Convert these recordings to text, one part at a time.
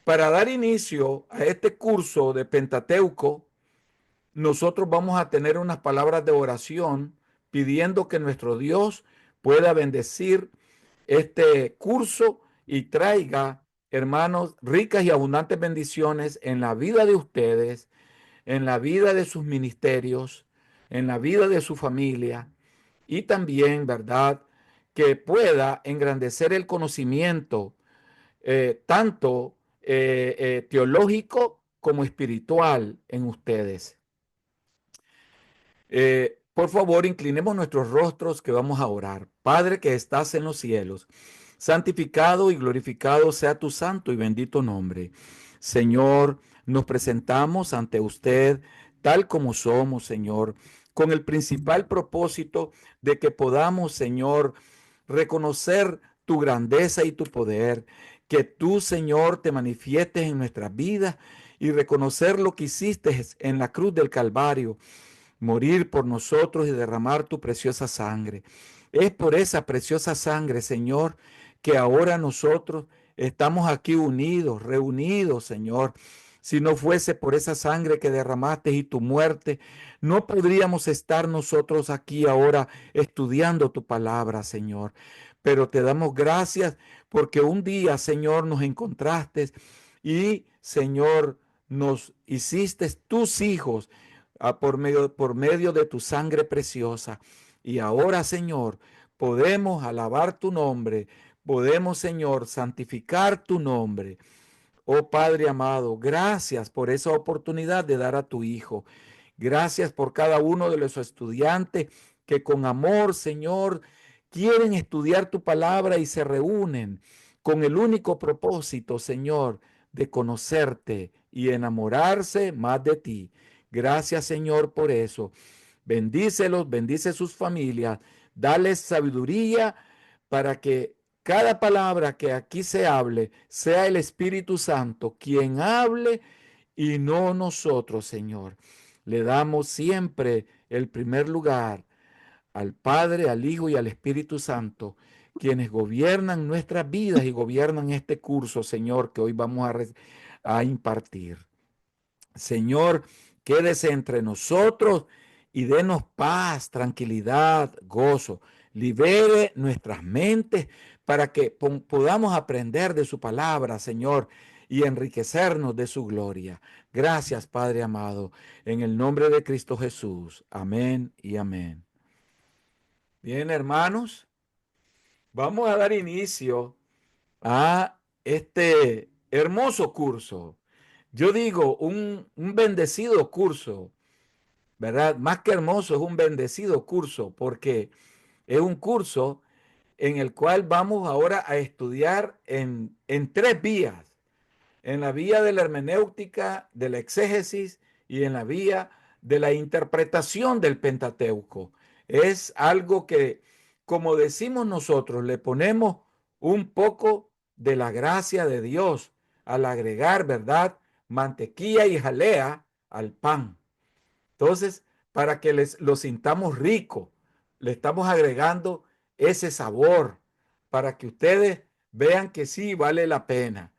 Para dar inicio a este curso de Pentateuco, nosotros vamos a tener unas palabras de oración pidiendo que nuestro Dios pueda bendecir este curso y traiga, hermanos, ricas y abundantes bendiciones en la vida de ustedes, en la vida de sus ministerios, en la vida de su familia y también, ¿verdad?, que pueda engrandecer el conocimiento tanto teológico como espiritual en ustedes. Por favor, inclinemos nuestros rostros que vamos a orar. Padre que estás en los cielos, santificado y glorificado sea tu santo y bendito nombre. Señor, nos presentamos ante usted tal como somos, Señor, con el principal propósito de que podamos, Señor, reconocer tu grandeza y tu poder, que tú, Señor, te manifiestes en nuestras vidas y reconocer lo que hiciste en la cruz del Calvario, morir por nosotros y derramar tu preciosa sangre. Es por esa preciosa sangre, Señor, que ahora nosotros estamos aquí unidos, reunidos, Señor. Si no fuese por esa sangre que derramaste y tu muerte, no podríamos estar nosotros aquí ahora estudiando tu palabra, Señor. Pero te damos gracias porque un día, Señor, nos encontraste y, Señor, nos hiciste tus hijos por medio de tu sangre preciosa. Y ahora, Señor, podemos alabar tu nombre, podemos, Señor, santificar tu nombre. Oh Padre amado, gracias por esa oportunidad de dar a tu Hijo. Gracias por cada uno de los estudiantes que con amor, Señor, quieren estudiar tu palabra y se reúnen con el único propósito, Señor, de conocerte y enamorarse más de ti. Gracias, Señor, por eso. Bendícelos, bendice sus familias, dales sabiduría para que cada palabra que aquí se hable sea el Espíritu Santo quien hable y no nosotros, Señor. Le damos siempre el primer lugar al Padre, al Hijo y al Espíritu Santo, quienes gobiernan nuestras vidas y gobiernan este curso, Señor, que hoy vamos a impartir. Señor, quédese entre nosotros y denos paz, tranquilidad, gozo. Libere nuestras mentes para que podamos aprender de su palabra, Señor, y enriquecernos de su gloria. Gracias, Padre amado, en el nombre de Cristo Jesús. Amén y amén. Bien, hermanos, vamos a dar inicio a este hermoso curso. Yo digo, un bendecido curso, ¿verdad? Más que hermoso, es un bendecido curso porque es un curso en el cual vamos ahora a estudiar en tres vías. En la vía de la hermenéutica, de la exégesis y en la vía de la interpretación del Pentateuco. Es algo que, como decimos nosotros, le ponemos un poco de la gracia de Dios al agregar, ¿verdad?, mantequilla y jalea al pan. Entonces, para que lo sintamos rico, le estamos agregando ese sabor para que ustedes vean que sí vale la pena.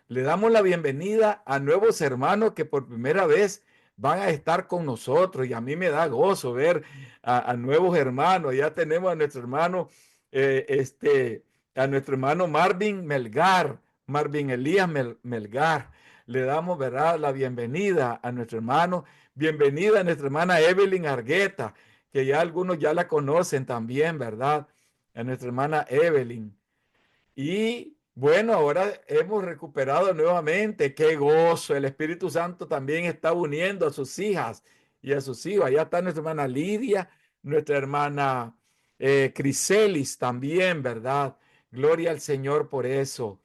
Le damos la bienvenida a nuevos hermanos que por primera vez van a estar con nosotros y a mí me da gozo ver a nuevos hermanos. Ya tenemos a nuestro hermano, eh, este, a nuestro hermano Marvin Melgar, Marvin Elías Melgar. Le damos, ¿verdad?, la bienvenida a nuestro hermano. Bienvenida a nuestra hermana Evelyn Argueta, que ya algunos ya la conocen también, ¿verdad? A nuestra hermana Evelyn. Y bueno, ahora hemos recuperado nuevamente. Qué gozo. El Espíritu Santo también está uniendo a sus hijas y a sus hijos. Allá está nuestra hermana Lidia, nuestra hermana Criselis también, ¿verdad? Gloria al Señor por eso.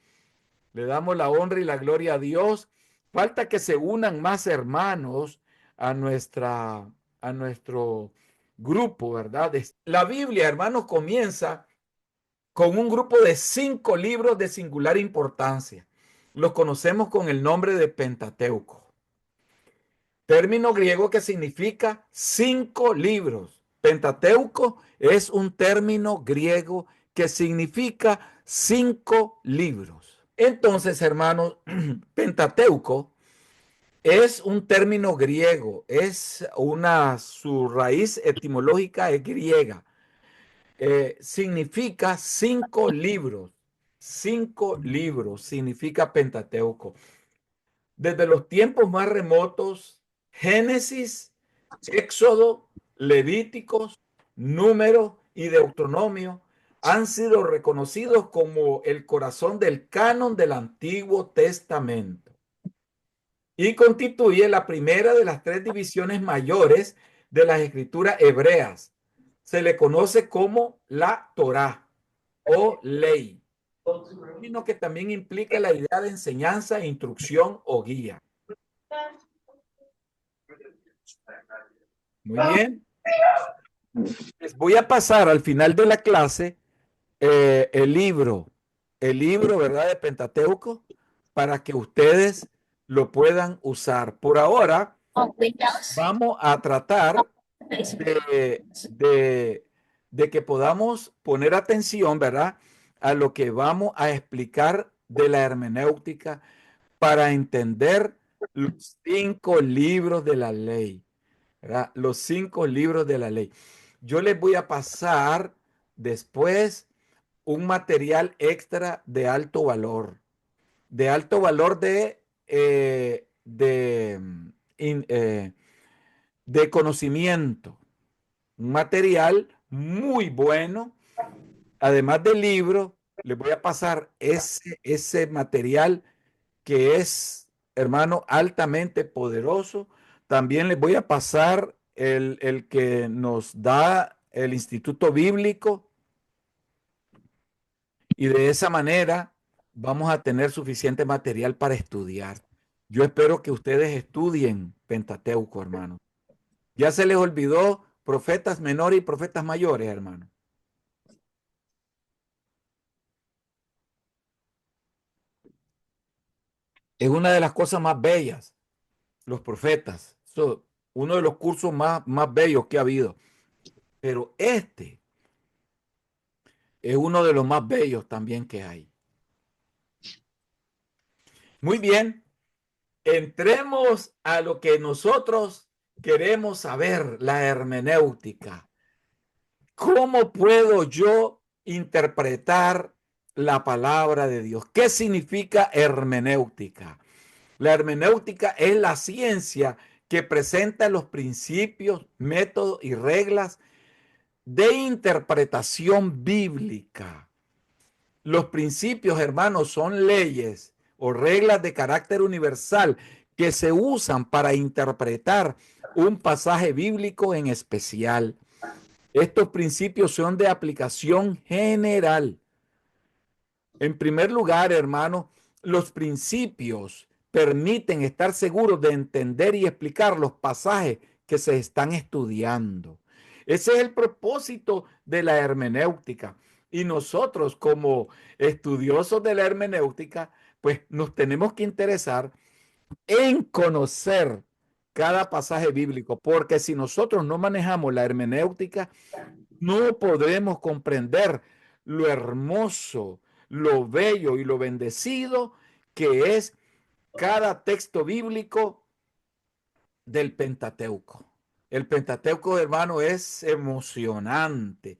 Le damos la honra y la gloria a Dios. Falta que se unan más hermanos a a nuestro grupo, ¿verdad? La Biblia, hermanos, comienza con un grupo de 5 libros de singular importancia. Los conocemos con el nombre de Pentateuco. Término griego que significa 5 libros. Pentateuco es un término griego que significa 5 libros. Entonces, hermanos, Pentateuco es un término griego, su raíz etimológica es griega. Significa cinco libros significa Pentateuco. Desde los tiempos más remotos, Génesis, Éxodo, Levíticos, Número y Deuteronomio han sido reconocidos como el corazón del canon del Antiguo Testamento y constituye la primera de las tres divisiones mayores de las escrituras hebreas. Se le conoce como la Torá o ley, sino que también implica la idea de enseñanza, instrucción o guía. Muy bien. Les voy a pasar al final de la clase el libro, ¿verdad? De Pentateuco, para que ustedes lo puedan usar. Por ahora, vamos a tratar de, de que podamos poner atención, ¿verdad? A lo que vamos a explicar de la hermenéutica para entender los 5 libros de la ley, ¿verdad? Los 5 libros de la ley. Yo les voy a pasar después un material extra de alto valor in- eh, de conocimiento, un material muy bueno. Además del libro, les voy a pasar ese material que es, hermano, altamente poderoso. También les voy a pasar el que nos da el Instituto Bíblico y de esa manera vamos a tener suficiente material para estudiar. Yo espero que ustedes estudien Pentateuco, hermano. Ya se les olvidó profetas menores y profetas mayores, hermano. Es una de las cosas más bellas, los profetas. Uno de los cursos más bellos que ha habido. Pero este es uno de los más bellos también que hay. Muy bien, entremos a lo que nosotros queremos saber, la hermenéutica. ¿Cómo puedo yo interpretar la palabra de Dios? ¿Qué significa hermenéutica? La hermenéutica es la ciencia que presenta los principios, métodos y reglas de interpretación bíblica. Los principios, hermanos, son leyes o reglas de carácter universal que se usan para interpretar un pasaje bíblico en especial. Estos principios son de aplicación general. En primer lugar, hermano, los principios permiten estar seguros de entender y explicar los pasajes que se están estudiando. Ese es el propósito de la hermenéutica. Y nosotros como estudiosos de la hermenéutica, pues nos tenemos que interesar en conocer cada pasaje bíblico, porque si nosotros no manejamos la hermenéutica, no podremos comprender lo hermoso, lo bello y lo bendecido que es cada texto bíblico del Pentateuco. El Pentateuco, hermano, es emocionante.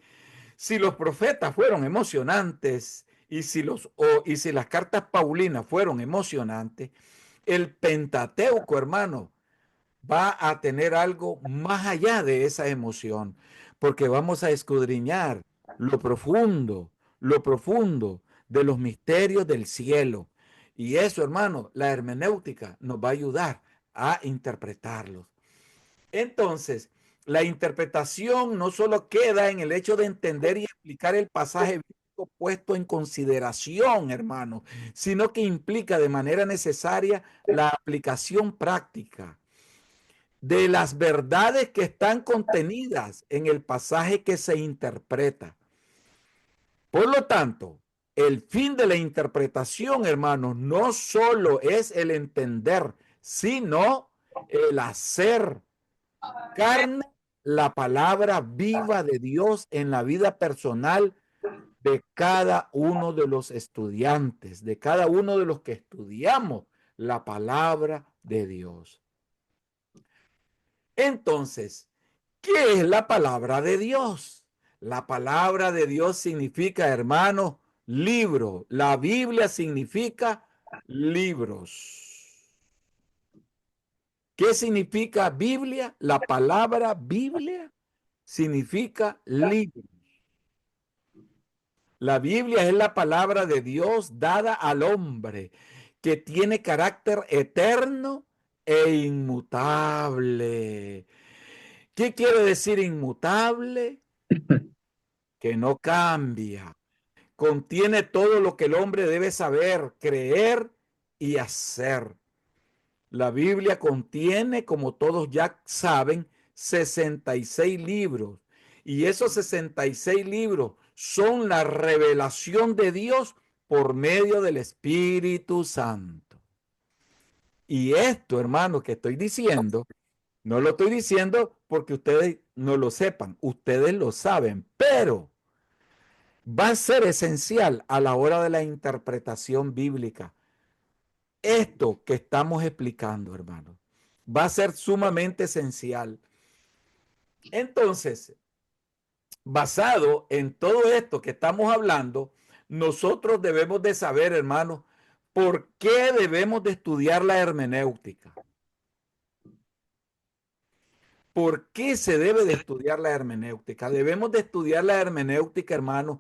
Si los profetas fueron emocionantes y si las cartas paulinas fueron emocionantes, el Pentateuco, hermano, va a tener algo más allá de esa emoción, porque vamos a escudriñar lo profundo de los misterios del cielo. Y eso, hermano, la hermenéutica nos va a ayudar a interpretarlos. Entonces, la interpretación no solo queda en el hecho de entender y explicar el pasaje bíblico puesto en consideración, hermano, sino que implica de manera necesaria la aplicación práctica de las verdades que están contenidas en el pasaje que se interpreta. Por lo tanto, el fin de la interpretación, hermanos, no solo es el entender, sino el hacer carne la palabra viva de Dios en la vida personal de cada uno de los estudiantes, de cada uno de los que estudiamos la palabra de Dios. Entonces, ¿qué es la palabra de Dios? La palabra de Dios significa, hermano, libro. La Biblia significa libros. ¿Qué significa Biblia? La palabra Biblia significa libro. La Biblia es la palabra de Dios dada al hombre que tiene carácter eterno e inmutable. ¿Qué quiere decir inmutable? Que no cambia. Contiene todo lo que el hombre debe saber, creer y hacer. La Biblia contiene, como todos ya saben, 66 libros. Y esos 66 libros son la revelación de Dios por medio del Espíritu Santo. Y esto, hermano, que estoy diciendo, no lo estoy diciendo porque ustedes no lo sepan, ustedes lo saben, pero va a ser esencial a la hora de la interpretación bíblica. Esto que estamos explicando, hermano, va a ser sumamente esencial. Entonces, basado en todo esto que estamos hablando, nosotros debemos de saber, hermano, por qué debemos de estudiar la hermenéutica. ¿Por qué se debe de estudiar la hermenéutica? Debemos de estudiar la hermenéutica, hermano,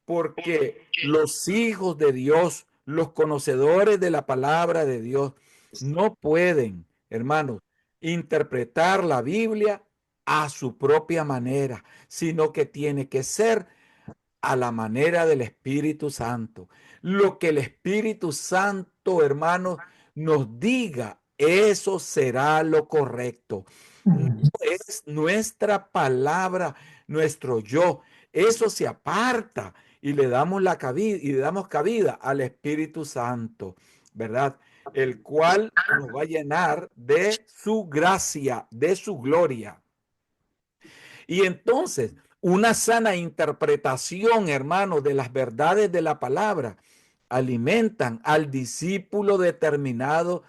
porque los hijos de Dios, los conocedores de la palabra de Dios, no pueden, hermanos, interpretar la Biblia a su propia manera, sino que tiene que ser a la manera del Espíritu Santo. Lo que el Espíritu Santo, hermanos, nos diga, eso será lo correcto. No es nuestra palabra, nuestro yo. Eso se aparta y le damos la cabida y le damos cabida al Espíritu Santo, ¿verdad? El cual nos va a llenar de su gracia, de su gloria. Y entonces, una sana interpretación, hermanos, de las verdades de la palabra alimentan al discípulo determinado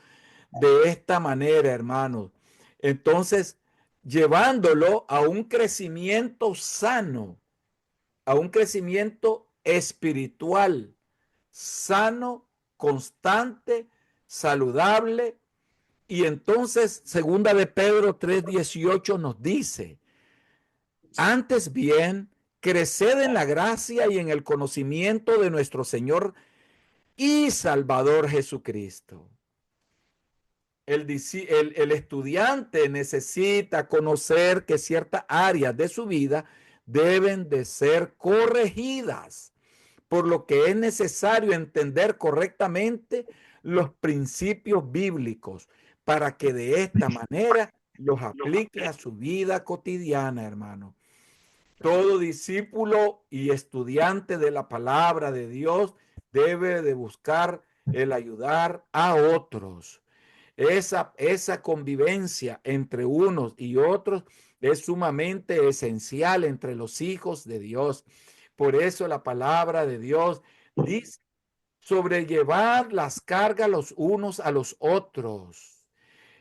de esta manera, hermanos. Entonces, llevándolo a un crecimiento sano, a un crecimiento espiritual, sano, constante, saludable. Y entonces, segunda de Pedro 3:18 nos dice, antes bien, creced en la gracia y en el conocimiento de nuestro Señor y Salvador Jesucristo. El estudiante necesita conocer que ciertas áreas de su vida deben de ser corregidas, por lo que es necesario entender correctamente los principios bíblicos para que de esta manera los aplique a su vida cotidiana, hermano. Todo discípulo y estudiante de la palabra de Dios debe de buscar el ayudar a otros. Esa convivencia entre unos y otros es sumamente esencial entre los hijos de Dios. Por eso la palabra de Dios dice sobrellevar las cargas los unos a los otros.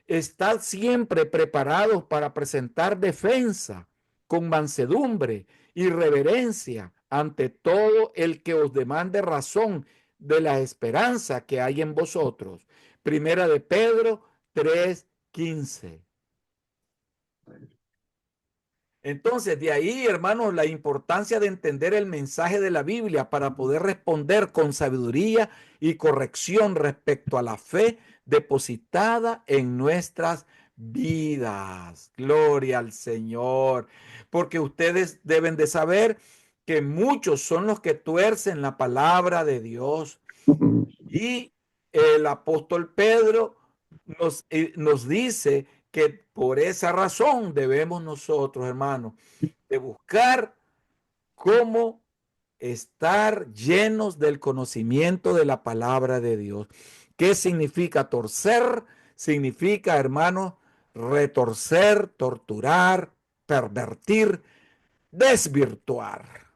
Estad siempre preparados para presentar defensa con mansedumbre y reverencia ante todo el que os demande razón de la esperanza que hay en vosotros. Primera de Pedro 3:15. Entonces, de ahí, hermanos, la importancia de entender el mensaje de la Biblia para poder responder con sabiduría y corrección respecto a la fe depositada en nuestras vidas. Gloria al Señor. Porque ustedes deben de saber que muchos son los que tuercen la palabra de Dios. Y el apóstol Pedro nos dice que por esa razón debemos nosotros, hermanos, de buscar cómo estar llenos del conocimiento de la palabra de Dios. ¿Qué significa torcer? Significa, hermanos, retorcer, torturar, pervertir, desvirtuar.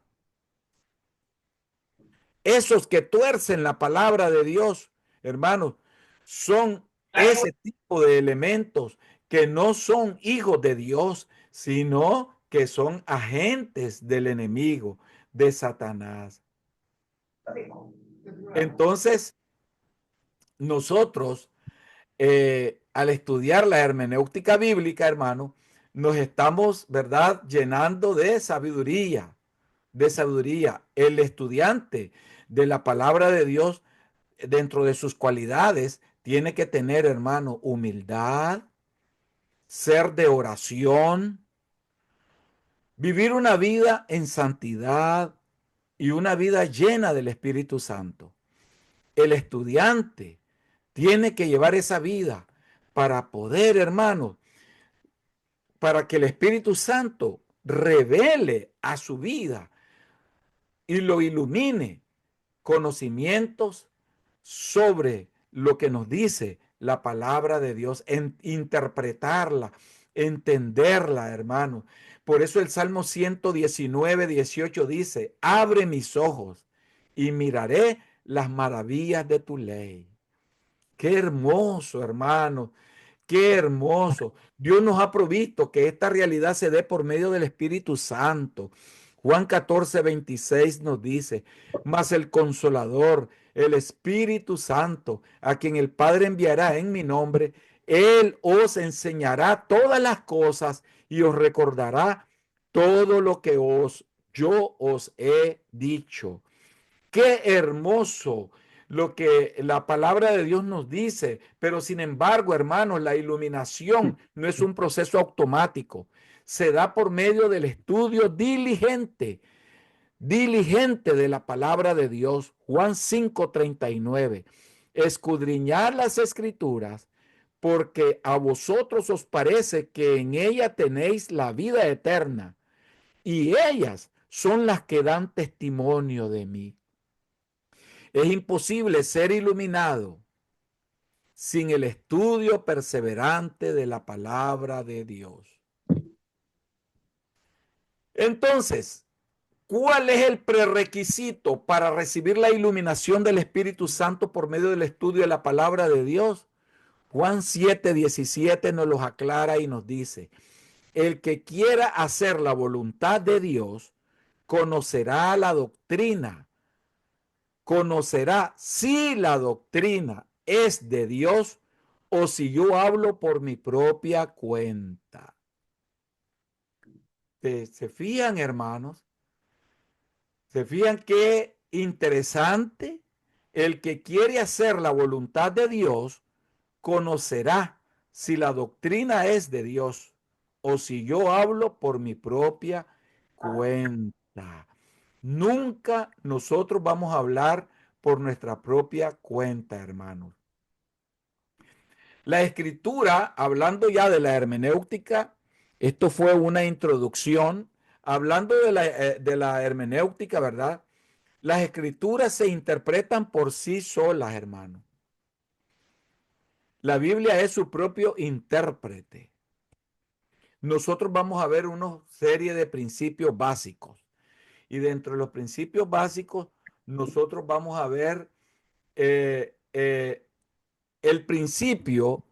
esos que tuercen la palabra de Dios, hermanos, son ese tipo de elementos que no son hijos de Dios, sino que son agentes del enemigo, de Satanás. Entonces, nosotros, al estudiar la hermenéutica bíblica, hermano, nos estamos, ¿verdad?, llenando de sabiduría, de sabiduría. El estudiante de la palabra de Dios, dentro de sus cualidades, tiene que tener, hermano, humildad, ser de oración, vivir una vida en santidad y una vida llena del Espíritu Santo. El estudiante tiene que llevar esa vida para poder, hermano, para que el Espíritu Santo revele a su vida y lo ilumine conocimientos sobre lo que nos dice la palabra de Dios, en interpretarla, entenderla, hermano. Por eso el Salmo 119, 18 dice, abre mis ojos y miraré las maravillas de tu ley. Qué hermoso, hermano. Qué hermoso. Dios nos ha provisto que esta realidad se dé por medio del Espíritu Santo. Juan 14, 26 nos dice, mas el Consolador, el Espíritu Santo, a quien el Padre enviará en mi nombre, Él os enseñará todas las cosas y os recordará todo lo que yo os he dicho. Qué hermoso lo que la palabra de Dios nos dice, pero sin embargo, hermanos, la iluminación no es un proceso automático. Se da por medio del estudio diligente, diligente de la palabra de Dios. Juan 5:39. Escudriñar las escrituras, porque a vosotros os parece que en ella tenéis la vida eterna, y ellas son las que dan testimonio de mí. Es imposible ser iluminado sin el estudio perseverante de la palabra de Dios. Entonces, ¿cuál es el prerequisito para recibir la iluminación del Espíritu Santo por medio del estudio de la palabra de Dios? Juan 7:17 nos los aclara y nos dice, el que quiera hacer la voluntad de Dios conocerá la doctrina, conocerá si la doctrina es de Dios o si yo hablo por mi propia cuenta. ¿Se fijan, hermanos? ¿Se fijan qué interesante? El que quiere hacer la voluntad de Dios conocerá si la doctrina es de Dios o si yo hablo por mi propia cuenta. Nunca nosotros vamos a hablar por nuestra propia cuenta, hermanos. La escritura, hablando ya de la hermenéutica, esto fue una introducción. Hablando de la hermenéutica, ¿verdad? Las escrituras se interpretan por sí solas, hermano. La Biblia es su propio intérprete. Nosotros vamos a ver una serie de principios básicos. Y dentro de los principios básicos, nosotros vamos a ver el principio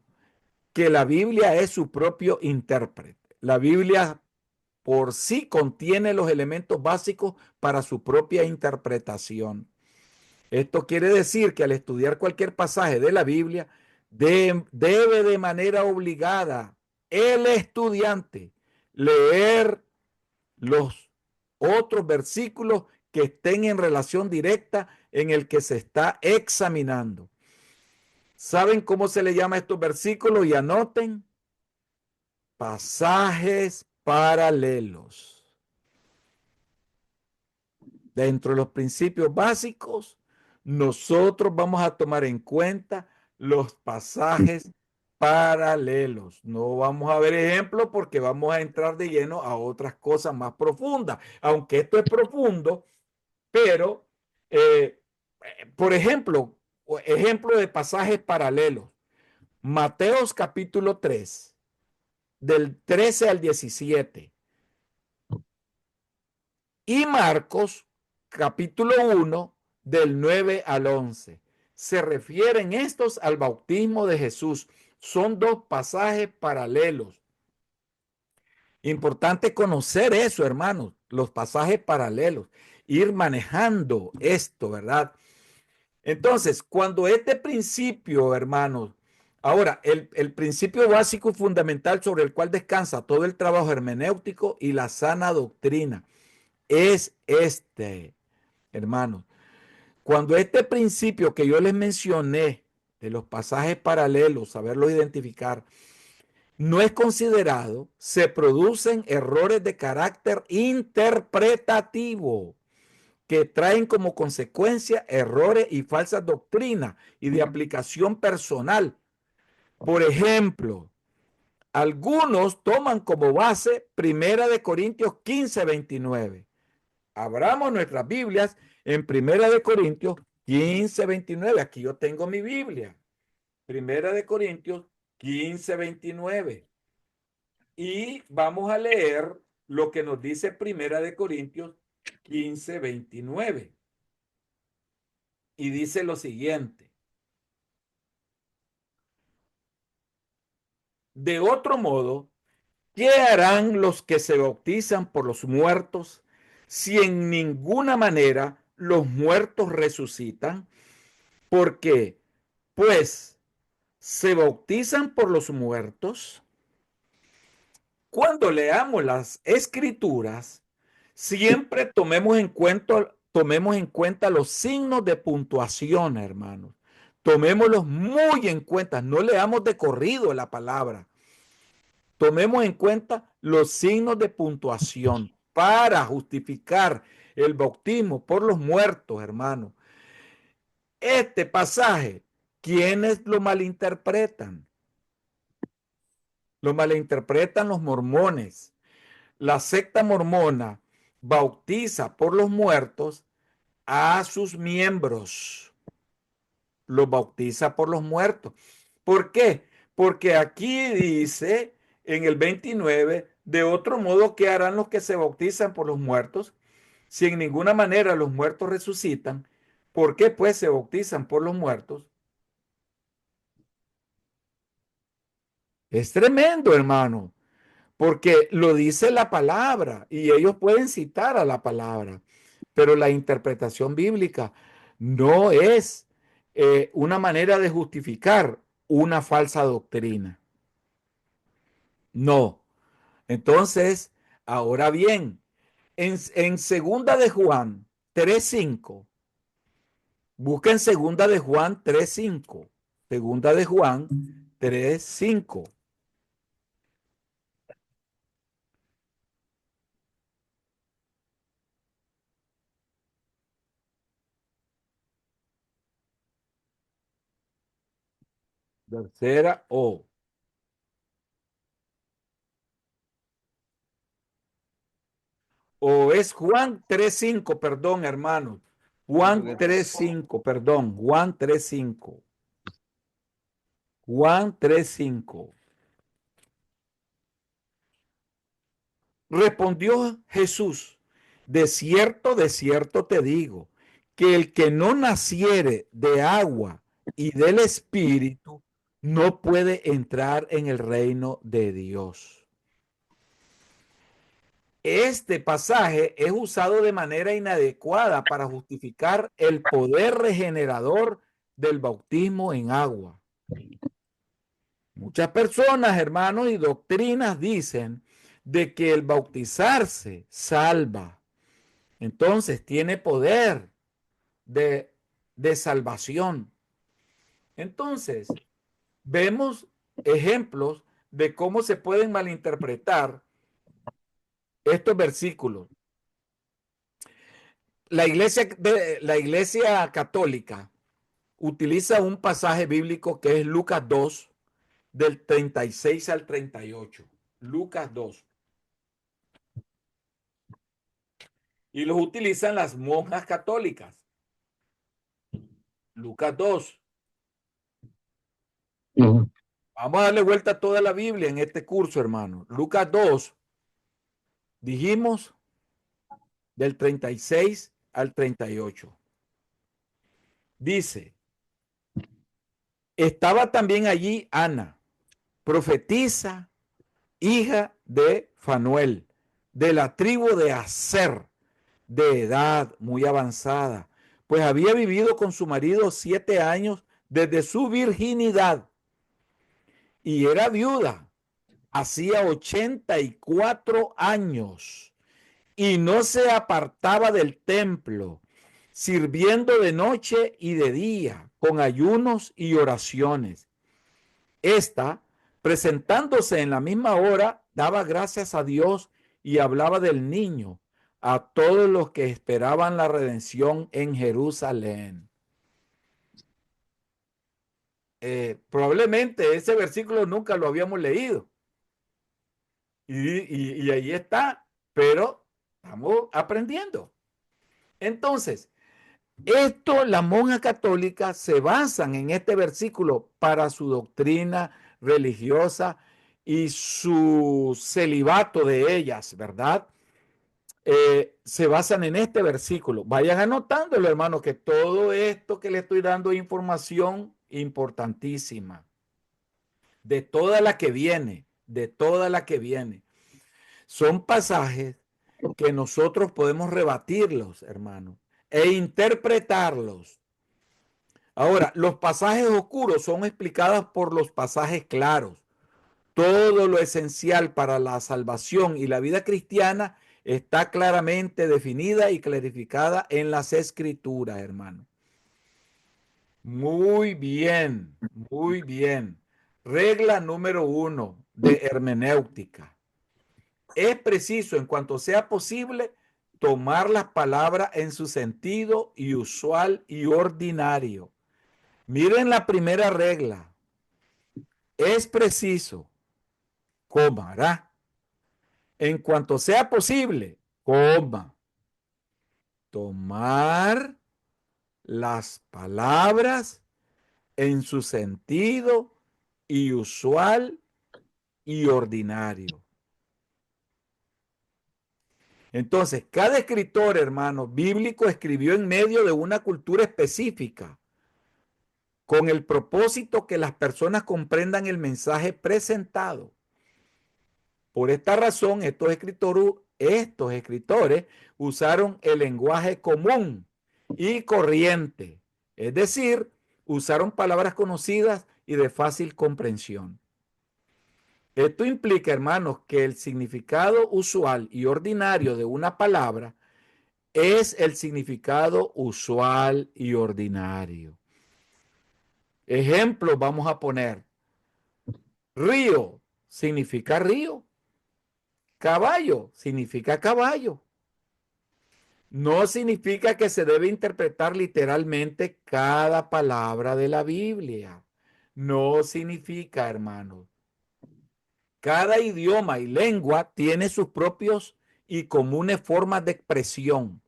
que la Biblia es su propio intérprete. La Biblia por sí contiene los elementos básicos para su propia interpretación. Esto quiere decir que al estudiar cualquier pasaje de la Biblia, debe de manera obligada el estudiante leer los otros versículos que estén en relación directa en el que se está examinando. ¿Saben cómo se le llama a estos versículos? Y anoten, pasajes paralelos. Dentro de los principios básicos, nosotros vamos a tomar en cuenta los pasajes paralelos. No vamos a ver ejemplos porque vamos a entrar de lleno a otras cosas más profundas. Aunque esto es profundo, pero, por ejemplo, ejemplo de pasajes paralelos. Mateos capítulo 3, del 13 al 17. Y Marcos capítulo 1, del 9 al 11. Se refieren estos al bautismo de Jesús. Son dos pasajes paralelos. Importante conocer eso, hermanos, los pasajes paralelos, ir manejando esto, ¿verdad? Entonces, cuando este principio, hermanos, ahora, el principio básico y fundamental sobre el cual descansa todo el trabajo hermenéutico y la sana doctrina es este, hermanos. Cuando este principio que yo les mencioné de los pasajes paralelos, saberlo identificar, no es considerado, se producen errores de carácter interpretativo que traen como consecuencia errores y falsas doctrinas y de aplicación personal. Por ejemplo, algunos toman como base Primera de Corintios 15:29. Abramos nuestras Biblias en Primera de Corintios 15:29. Aquí yo tengo mi Biblia. Primera de Corintios 15:29. Y vamos a leer lo que nos dice Primera de Corintios 15:29. Y dice lo siguiente: de otro modo, ¿qué harán los que se bautizan por los muertos si en ninguna manera los muertos resucitan? Porque, pues, se bautizan por los muertos. Cuando leamos las escrituras, siempre tomemos en cuenta los signos de puntuación, hermanos. Tomémoslos muy en cuenta, no leamos de corrido la palabra. Tomemos en cuenta los signos de puntuación para justificar el bautismo por los muertos, hermanos. Este pasaje, ¿quiénes lo malinterpretan? Lo malinterpretan los mormones. La secta mormona bautiza por los muertos a sus miembros. Los bautiza por los muertos. ¿Por qué? Porque aquí dice en el 29, de otro modo, ¿qué harán los que se bautizan por los muertos? Si en ninguna manera los muertos resucitan, ¿por qué pues se bautizan por los muertos? Es tremendo, hermano, porque lo dice la palabra y ellos pueden citar a la palabra, pero la interpretación bíblica no es una manera de justificar una falsa doctrina. No. Entonces, ahora bien, en segunda de Juan 3:5, busquen segunda de Juan 3:5, segunda de Juan 3:5. Tercera o es Juan 3:5, perdón, hermanos. Juan 3:5, perdón, Juan 3:5. Juan 3:5. Respondió Jesús: de cierto te digo, que el que no naciere de agua y del Espíritu no puede entrar en el reino de Dios. Este pasaje es usado de manera inadecuada para justificar el poder regenerador del bautismo en agua. Muchas personas, hermanos, y doctrinas dicen de que el bautizarse salva. Entonces tiene poder de salvación. Entonces, vemos ejemplos de cómo se pueden malinterpretar estos versículos. La iglesia católica utiliza un pasaje bíblico que es Lucas 2, del 36 al 38. Lucas 2. Y los utilizan las monjas católicas. Lucas 2. Vamos a darle vuelta a toda la Biblia en este curso, hermano. Lucas 2, dijimos, del 36 al 38. Dice, estaba también allí Ana, profetisa, hija de Fanuel, de la tribu de Aser, de edad muy avanzada, pues había vivido con su marido 7 años desde su virginidad y era viuda, hacía 84 años y no se apartaba del templo, sirviendo de noche y de día, con ayunos y oraciones. Esta, presentándose en la misma hora, daba gracias a Dios y hablaba del niño a todos los que esperaban la redención en Jerusalén. Probablemente ese versículo nunca lo habíamos leído. Y ahí está, pero estamos aprendiendo. Entonces, esto, la monja católica se basan en este versículo para su doctrina religiosa y su celibato de ellas, ¿verdad? Se basan en este versículo. Vayan anotándolo, hermano, que todo esto que le estoy dando es información importantísima, de toda la que viene, de toda la que viene. Son pasajes que nosotros podemos rebatirlos, hermano, e interpretarlos. Ahora, los pasajes oscuros son explicados por los pasajes claros. Todo lo esencial para la salvación y la vida cristiana está claramente definida y clarificada en las escrituras, hermano. Muy bien, muy bien. Regla número 1 de hermenéutica. Es preciso, en cuanto sea posible, tomar las palabras en su sentido y usual y ordinario. Miren la primera regla. Es preciso, coma, en cuanto sea posible, coma, tomar las palabras en su sentido y usual y ordinario. Entonces, cada escritor, hermano, bíblico escribió en medio de una cultura específica con el propósito que las personas comprendan el mensaje presentado. Por esta razón, estos escritores usaron el lenguaje común y corriente, es decir, usaron palabras conocidas y de fácil comprensión. Esto implica, hermanos, que el significado usual y ordinario de una palabra es el significado usual y ordinario. Ejemplos vamos a poner. Río significa río. Caballo significa caballo. No significa que se debe interpretar literalmente cada palabra de la Biblia. No significa, hermanos. Cada idioma y lengua tiene sus propios y comunes formas de expresión,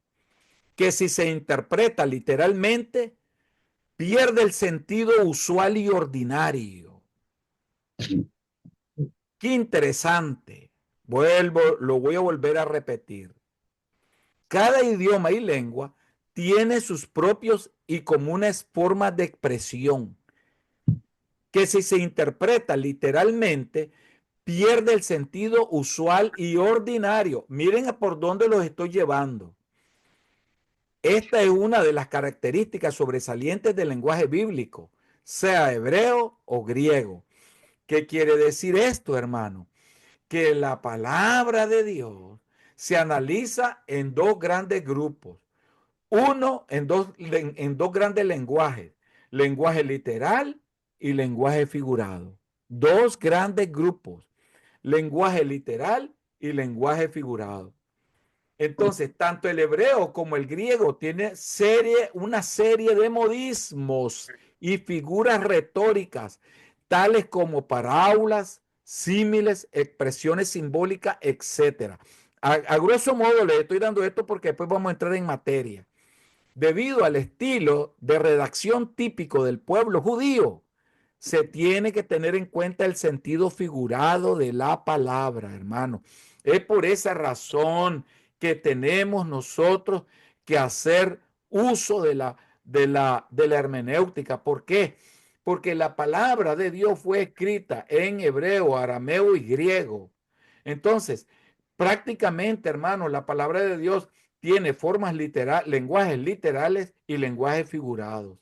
que si se interpreta literalmente, pierde el sentido usual y ordinario. Qué interesante. Lo voy a volver a repetir. Cada idioma y lengua tiene sus propios y comunes formas de expresión, que si se interpreta literalmente, pierde el sentido usual y ordinario. Miren por dónde los estoy llevando. Esta es una de las características sobresalientes del lenguaje bíblico, sea hebreo o griego. ¿Qué quiere decir esto, hermano? Que la palabra de Dios se analiza en dos grandes grupos. Uno, en dos grandes lenguajes, lenguaje literal y lenguaje figurado. Dos grandes grupos, lenguaje literal y lenguaje figurado. Entonces, tanto el hebreo como el griego tienen una serie de modismos y figuras retóricas, tales como parábolas, símiles, expresiones simbólicas, etc. A grueso modo le estoy dando esto porque después vamos a entrar en materia. Debido al estilo de redacción típico del pueblo judío, se tiene que tener en cuenta el sentido figurado de la palabra, hermano. Es por esa razón que tenemos nosotros que hacer uso de la hermenéutica. ¿Por qué? Porque la palabra de Dios fue escrita en hebreo, arameo y griego. Entonces, prácticamente, hermanos, la palabra de Dios tiene formas literales, lenguajes literales y lenguajes figurados.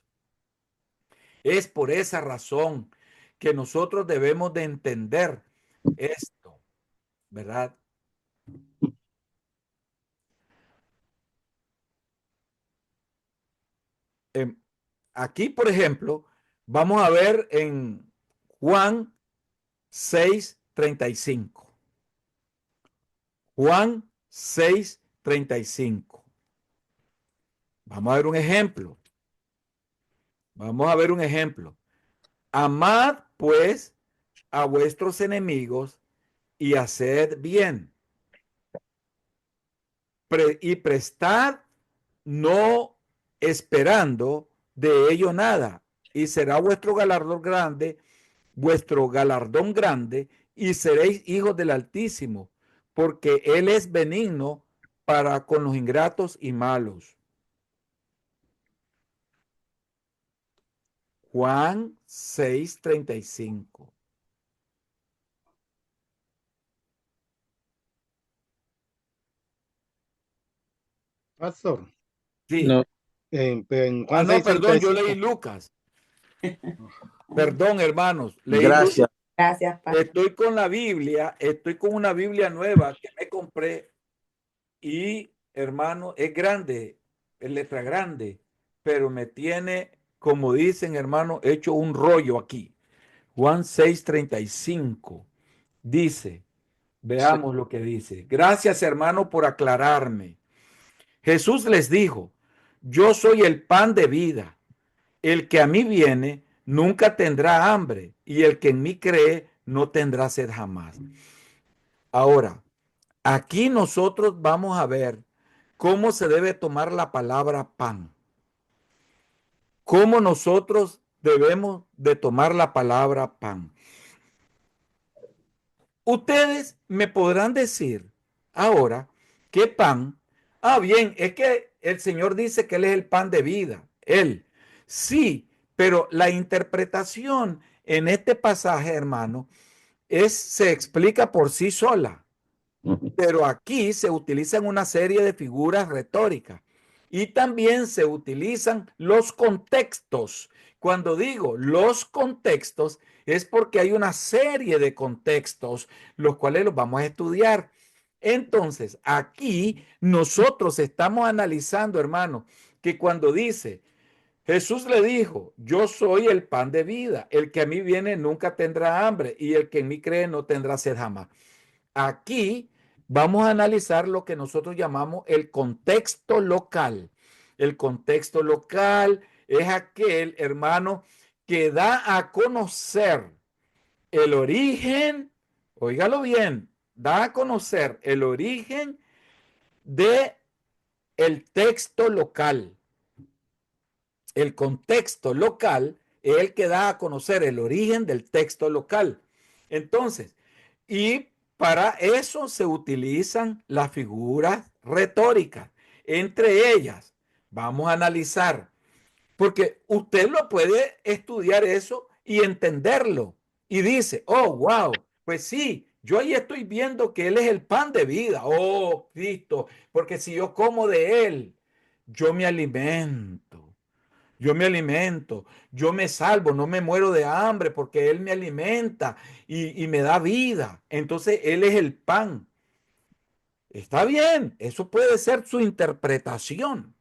Es por esa razón que nosotros debemos de entender esto, ¿verdad? Em, Aquí, por ejemplo, vamos a ver en Juan 6:35. Juan 6:35. Vamos a ver un ejemplo. Vamos a ver un ejemplo. Amad pues a vuestros enemigos y haced bien. Y prestad no esperando de ello nada. Y será vuestro galardón grande, y seréis hijos del Altísimo, porque Él es benigno para con los ingratos y malos. Juan 6:35. Pastor, Sí. No, en Ah, Juan no, perdón, yo 6:35. leí Lucas. Perdón, hermanos, leí Lucas. gracias. Gracias, Pastor. Estoy con una Biblia nueva que me compré y, hermano, es grande, es letra grande, pero me tiene, como dicen, hermano, hecho un rollo aquí. Juan 6:35 dice, Sí. veamos lo que dice. Gracias, hermano, por aclararme. Jesús les dijo, yo soy el pan de vida. El que a mí viene nunca tendrá hambre y el que en mí cree no tendrá sed jamás. Ahora, aquí nosotros vamos a ver cómo se debe tomar la palabra pan. Cómo nosotros debemos de tomar la palabra pan. Ustedes me podrán decir ahora qué pan. Ah, bien, es que el Señor dice que Él es el pan de vida. Él. Sí, pero la interpretación en este pasaje, hermano, se explica por sí sola. Pero aquí se utilizan una serie de figuras retóricas y también se utilizan los contextos. Cuando digo los contextos es porque hay una serie de contextos los cuales los vamos a estudiar. Entonces, aquí nosotros estamos analizando, hermano, que cuando dice, Jesús le dijo, yo soy el pan de vida, el que a mí viene nunca tendrá hambre y el que en mí cree no tendrá sed jamás. Aquí vamos a analizar lo que nosotros llamamos el contexto local. El contexto local es aquel, hermano, que da a conocer el origen, óigalo bien, da a conocer el origen de el texto local. El contexto local es el que da a conocer el origen del texto local. Entonces, y para eso se utilizan las figuras retóricas. Entre ellas, vamos a analizar, porque usted lo puede estudiar eso y entenderlo. Y dice, oh, wow, pues sí, yo ahí estoy viendo que Él es el pan de vida. Oh, Cristo, porque si yo como de Él, yo me alimento. Yo me alimento, yo me salvo, no me muero de hambre porque Él me alimenta y me da vida. Entonces Él es el pan. Está bien, eso puede ser su interpretación.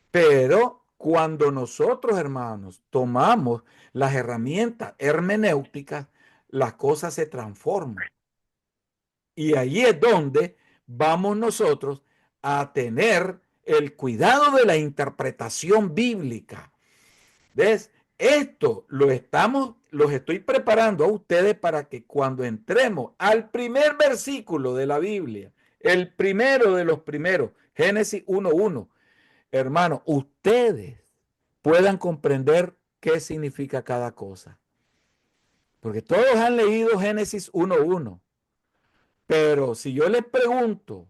Pero cuando nosotros, hermanos, tomamos las herramientas hermenéuticas, las cosas se transforman. Y ahí es donde vamos nosotros a tener el cuidado de la interpretación bíblica. ¿Ves? Esto los estoy preparando a ustedes para que cuando entremos al primer versículo de la Biblia, el primero de los primeros, Génesis 1:1, hermano, ustedes puedan comprender qué significa cada cosa. Porque todos han leído Génesis 1:1, pero si yo les pregunto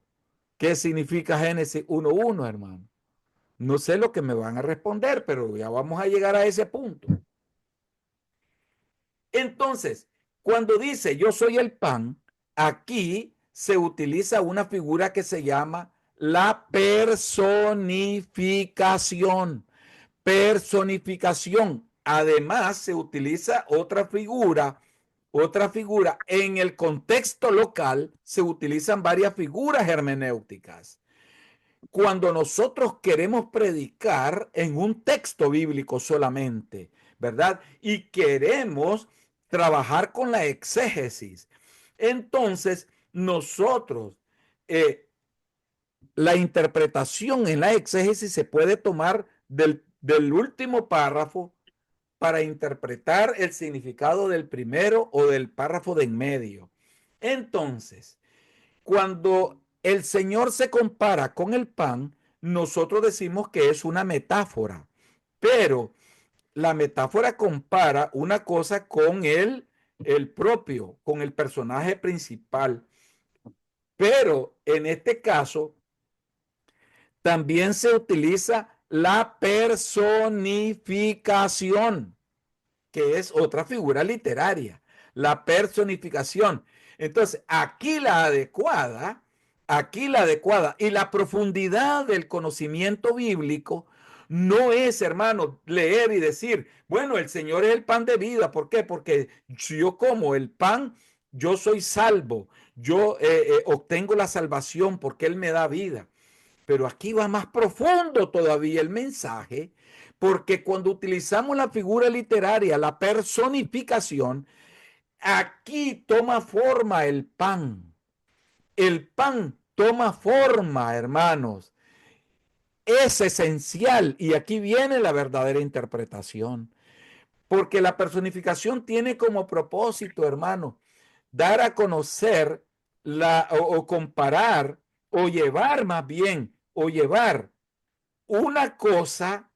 qué significa Génesis 1:1, hermano, No sé lo que me van a responder, pero ya vamos a llegar a ese punto. Entonces, cuando dice yo soy el pan, aquí se utiliza una figura que se llama la personificación. Personificación. Además, se utiliza otra figura. En el contexto local se utilizan varias figuras hermenéuticas. Cuando nosotros queremos predicar en un texto bíblico solamente, ¿verdad? Y queremos trabajar con la exégesis. Entonces, nosotros, la interpretación en la exégesis se puede tomar del último párrafo para interpretar el significado del primero o del párrafo de en medio. Entonces, cuando el Señor se compara con el pan, nosotros decimos que es una metáfora, pero la metáfora compara una cosa con el propio, con el personaje principal. Pero en este caso también se utiliza la personificación, que es otra figura literaria, la personificación. Entonces, aquí la adecuada y la profundidad del conocimiento bíblico no es, hermano, leer y decir, bueno, el Señor es el pan de vida. ¿Por qué? Porque si yo como el pan, yo soy salvo, yo obtengo la salvación porque Él me da vida. Pero aquí va más profundo todavía el mensaje, porque cuando utilizamos la figura literaria, la personificación, aquí toma forma el pan. El pan toma forma, hermanos. Es esencial y aquí viene la verdadera interpretación, porque la personificación tiene como propósito, hermano, dar a conocer o comparar o llevar más bien, o llevar una cosa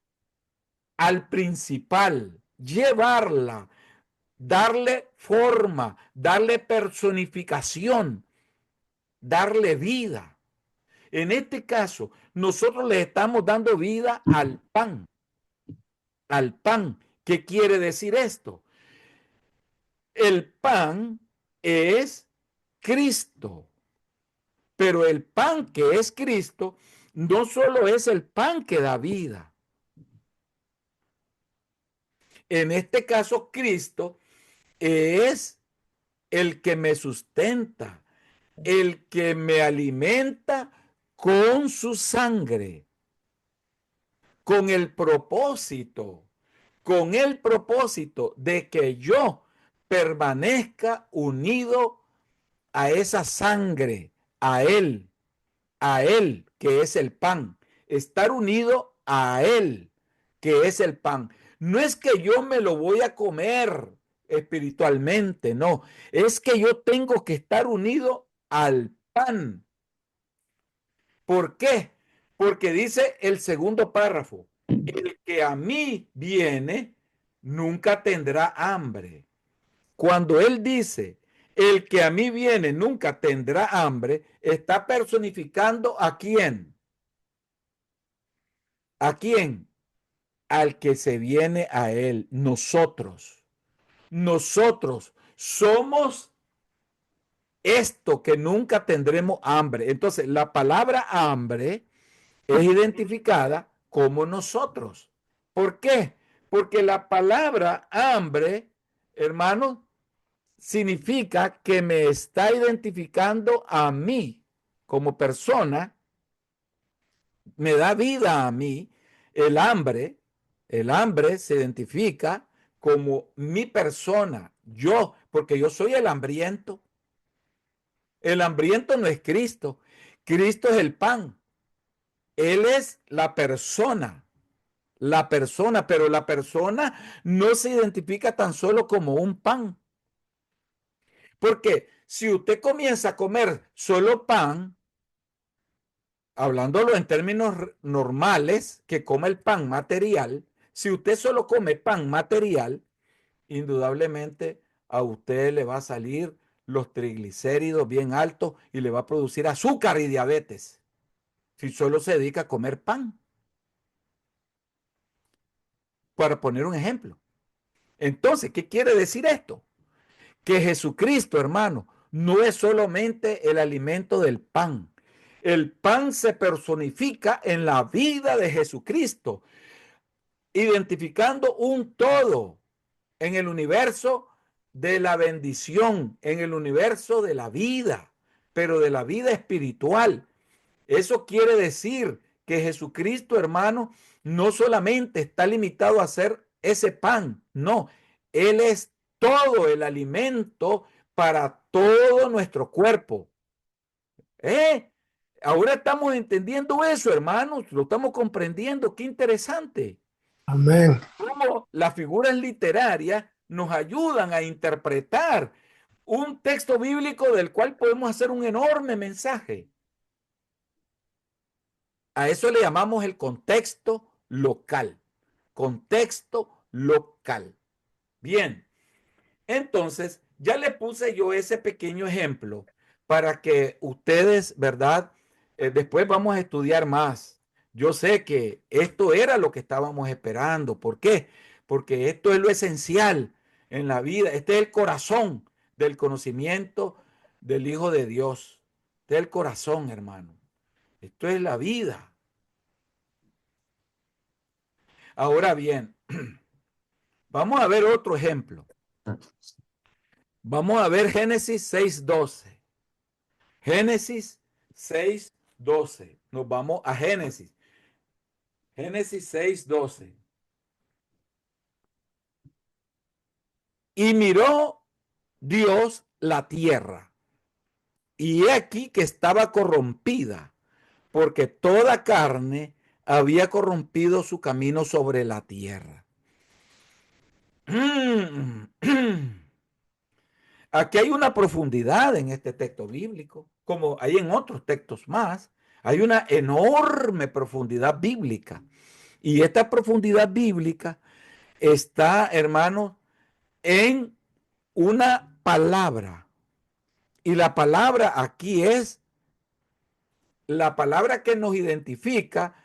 al principal, llevarla, darle forma, darle personificación, darle vida. En este caso, nosotros le estamos dando vida al pan. Al pan. ¿Qué quiere decir esto? El pan es Cristo, pero el pan que es Cristo no solo es el pan que da vida. En este caso, Cristo es el que me sustenta, el que me alimenta con su sangre, con con el propósito de que yo permanezca unido a esa sangre, a Él, a Él, que es el pan, estar unido a Él, que es el pan. No es que yo me lo voy a comer espiritualmente, no, es que yo tengo que estar unido al pan. ¿Por qué? Porque dice el segundo párrafo, el que a mí viene nunca tendrá hambre. Cuando él dice, el que a mí viene nunca tendrá hambre, está personificando a quién. ¿A quién? Al que se viene a él, nosotros. Nosotros somos esto que nunca tendremos hambre. Entonces, la palabra hambre es identificada como nosotros. ¿Por qué? Porque la palabra hambre, hermano, significa que me está identificando a mí como persona, me da vida a mí. El hambre, el hambre se identifica como mi persona, yo, porque yo soy el hambriento. El hambriento no es Cristo, Cristo es el pan. Él es pero la persona no se identifica tan solo como un pan. Porque si usted comienza a comer solo pan, hablándolo en términos normales, que come el pan material, si usted solo come pan material, indudablemente a usted le va a salir los triglicéridos bien altos y le va a producir azúcar y diabetes si solo se dedica a comer pan. para poner un ejemplo. Entonces, ¿qué quiere decir esto? Que Jesucristo, hermano, no es solamente el alimento del pan. El pan se personifica en la vida de Jesucristo, identificando un todo en el universo de la bendición, en el universo de la vida, pero de la vida espiritual. Eso quiere decir que Jesucristo, hermano, no solamente está limitado a ser ese pan, no, Él es todo el alimento para todo nuestro cuerpo. ¿Eh? Ahora estamos entendiendo eso, hermanos, lo estamos comprendiendo, qué interesante. Amén. Cómo las figuras literarias nos ayudan a interpretar un texto bíblico del cual podemos hacer un enorme mensaje. A eso le llamamos el contexto local. Contexto local. Bien, entonces ya le puse yo ese pequeño ejemplo para que ustedes, ¿verdad? Después vamos a estudiar más. Yo sé que esto era lo que estábamos esperando. ¿Por qué? Porque esto es lo esencial en la vida. Este es el corazón del conocimiento del Hijo de Dios. Este es el corazón, hermano. Esto es la vida. Ahora bien, vamos a ver otro ejemplo. Vamos a ver Génesis 6:12. Génesis 6:12. Nos vamos a Génesis. Génesis 6:12. Y miró Dios la tierra, y he aquí que estaba corrompida, porque toda carne había corrompido su camino sobre la tierra. Aquí hay una profundidad en este texto bíblico, como hay en otros textos más. Hay una enorme profundidad bíblica. Y esta profundidad bíblica está, hermanos, en una palabra. Y la palabra aquí es la palabra que nos identifica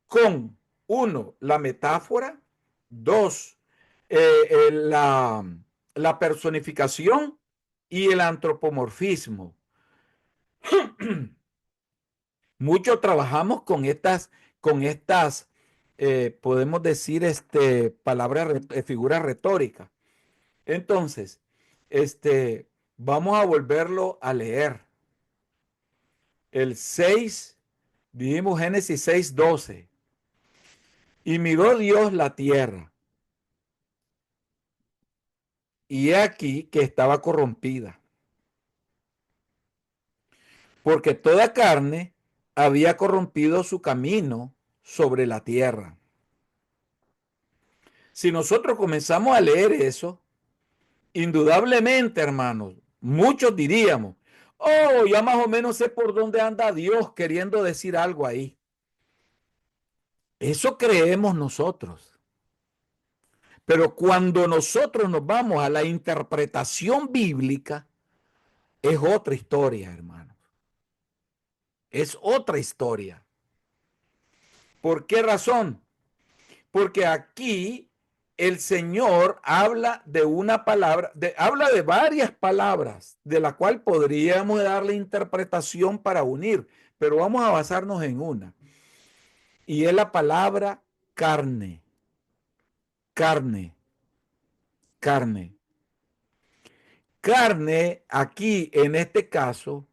con, uno, la metáfora, dos, la personificación y el antropomorfismo. Mucho trabajamos con estas, podemos decir, palabras, figuras retóricas. Entonces, vamos a volverlo a leer. El 6, vivimos Génesis 6:12. Y miró Dios la tierra, y he aquí que estaba corrompida, porque toda carne había corrompido su camino sobre la tierra. Si nosotros comenzamos a leer eso, indudablemente, hermanos, muchos diríamos, oh, ya más o menos sé por dónde anda Dios queriendo decir algo ahí. Eso creemos nosotros. Pero cuando nosotros nos vamos a la interpretación bíblica, es otra historia, hermanos. Es otra historia. ¿Por qué razón? Porque aquí el Señor habla de una palabra, habla de varias palabras, de la cual podríamos darle interpretación para unir, pero vamos a basarnos en una. Y es la palabra carne. Carne. Carne. Carne, aquí en este caso,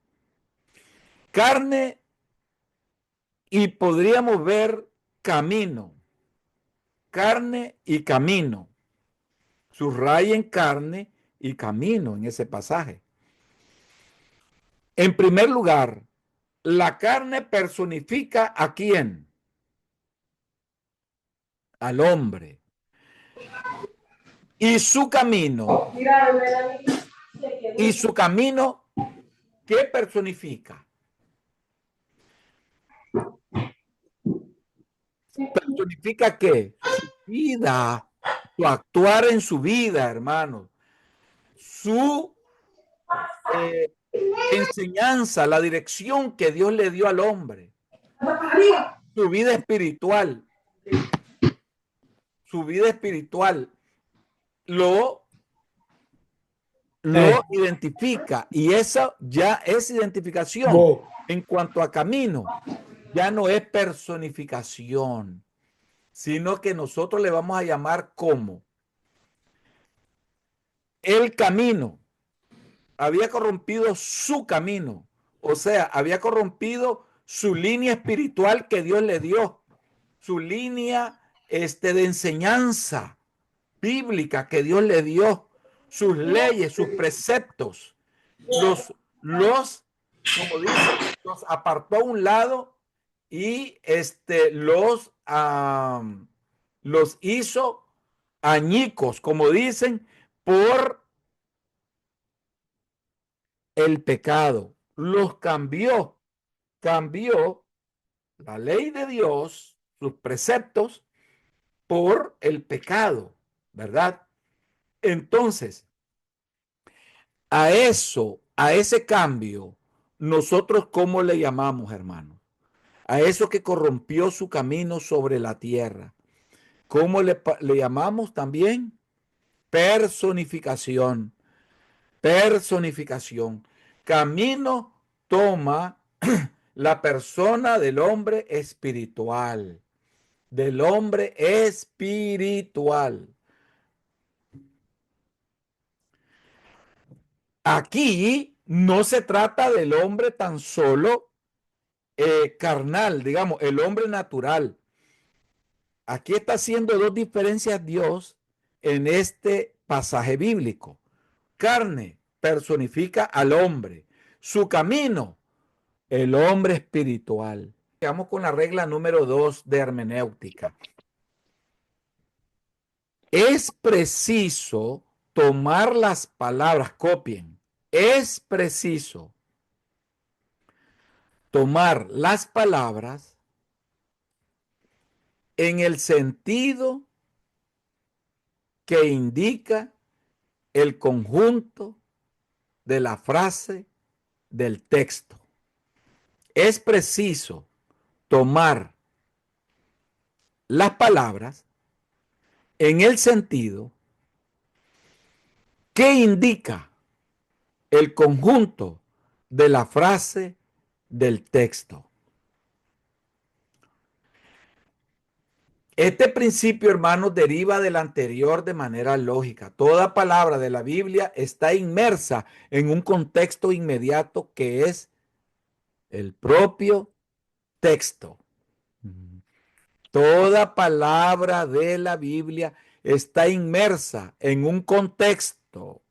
carne y podríamos ver camino. Carne y camino. Subrayen carne y camino en ese pasaje. En primer lugar, la carne personifica ¿a quién? Al hombre. Y su camino. Y su camino, ¿qué personifica? Personifica ¿qué? Su vida, su actuar en su vida, hermano. Su enseñanza, la dirección que Dios le dio al hombre. Su vida espiritual. su vida espiritual, lo identifica, y esa ya es identificación. En cuanto a camino, ya no es personificación, sino que nosotros le vamos a llamar como el camino. Había corrompido su camino, o sea, había corrompido su línea espiritual que Dios le dio, su línea de enseñanza bíblica que Dios le dio, sus leyes, sus preceptos, los como dice, los apartó a un lado y los hizo añicos, como dicen, por el pecado. Los cambió la ley de Dios, sus preceptos, por el pecado, ¿verdad? Entonces, a ese cambio, nosotros ¿cómo le llamamos, hermanos? A eso que corrompió su camino sobre la tierra. ¿Cómo le llamamos también? Personificación. Personificación. Camino toma la persona del hombre espiritual. Del hombre espiritual. Aquí no se trata del hombre tan solo carnal, digamos, el hombre natural. Aquí está haciendo dos diferencias Dios en este pasaje bíblico. Carne personifica al hombre. Su camino, el hombre espiritual. Vamos con la regla número 2 de hermenéutica. Es preciso tomar las palabras, copien. Es preciso tomar las palabras en el sentido que indica el conjunto de la frase del texto. Es preciso tomar las palabras en el sentido que indica el conjunto de la frase del texto. Este principio, hermanos, deriva del anterior de manera lógica. Toda palabra de la Biblia está inmersa en un contexto inmediato que es el propio texto. Toda palabra de la Biblia está inmersa en un contexto.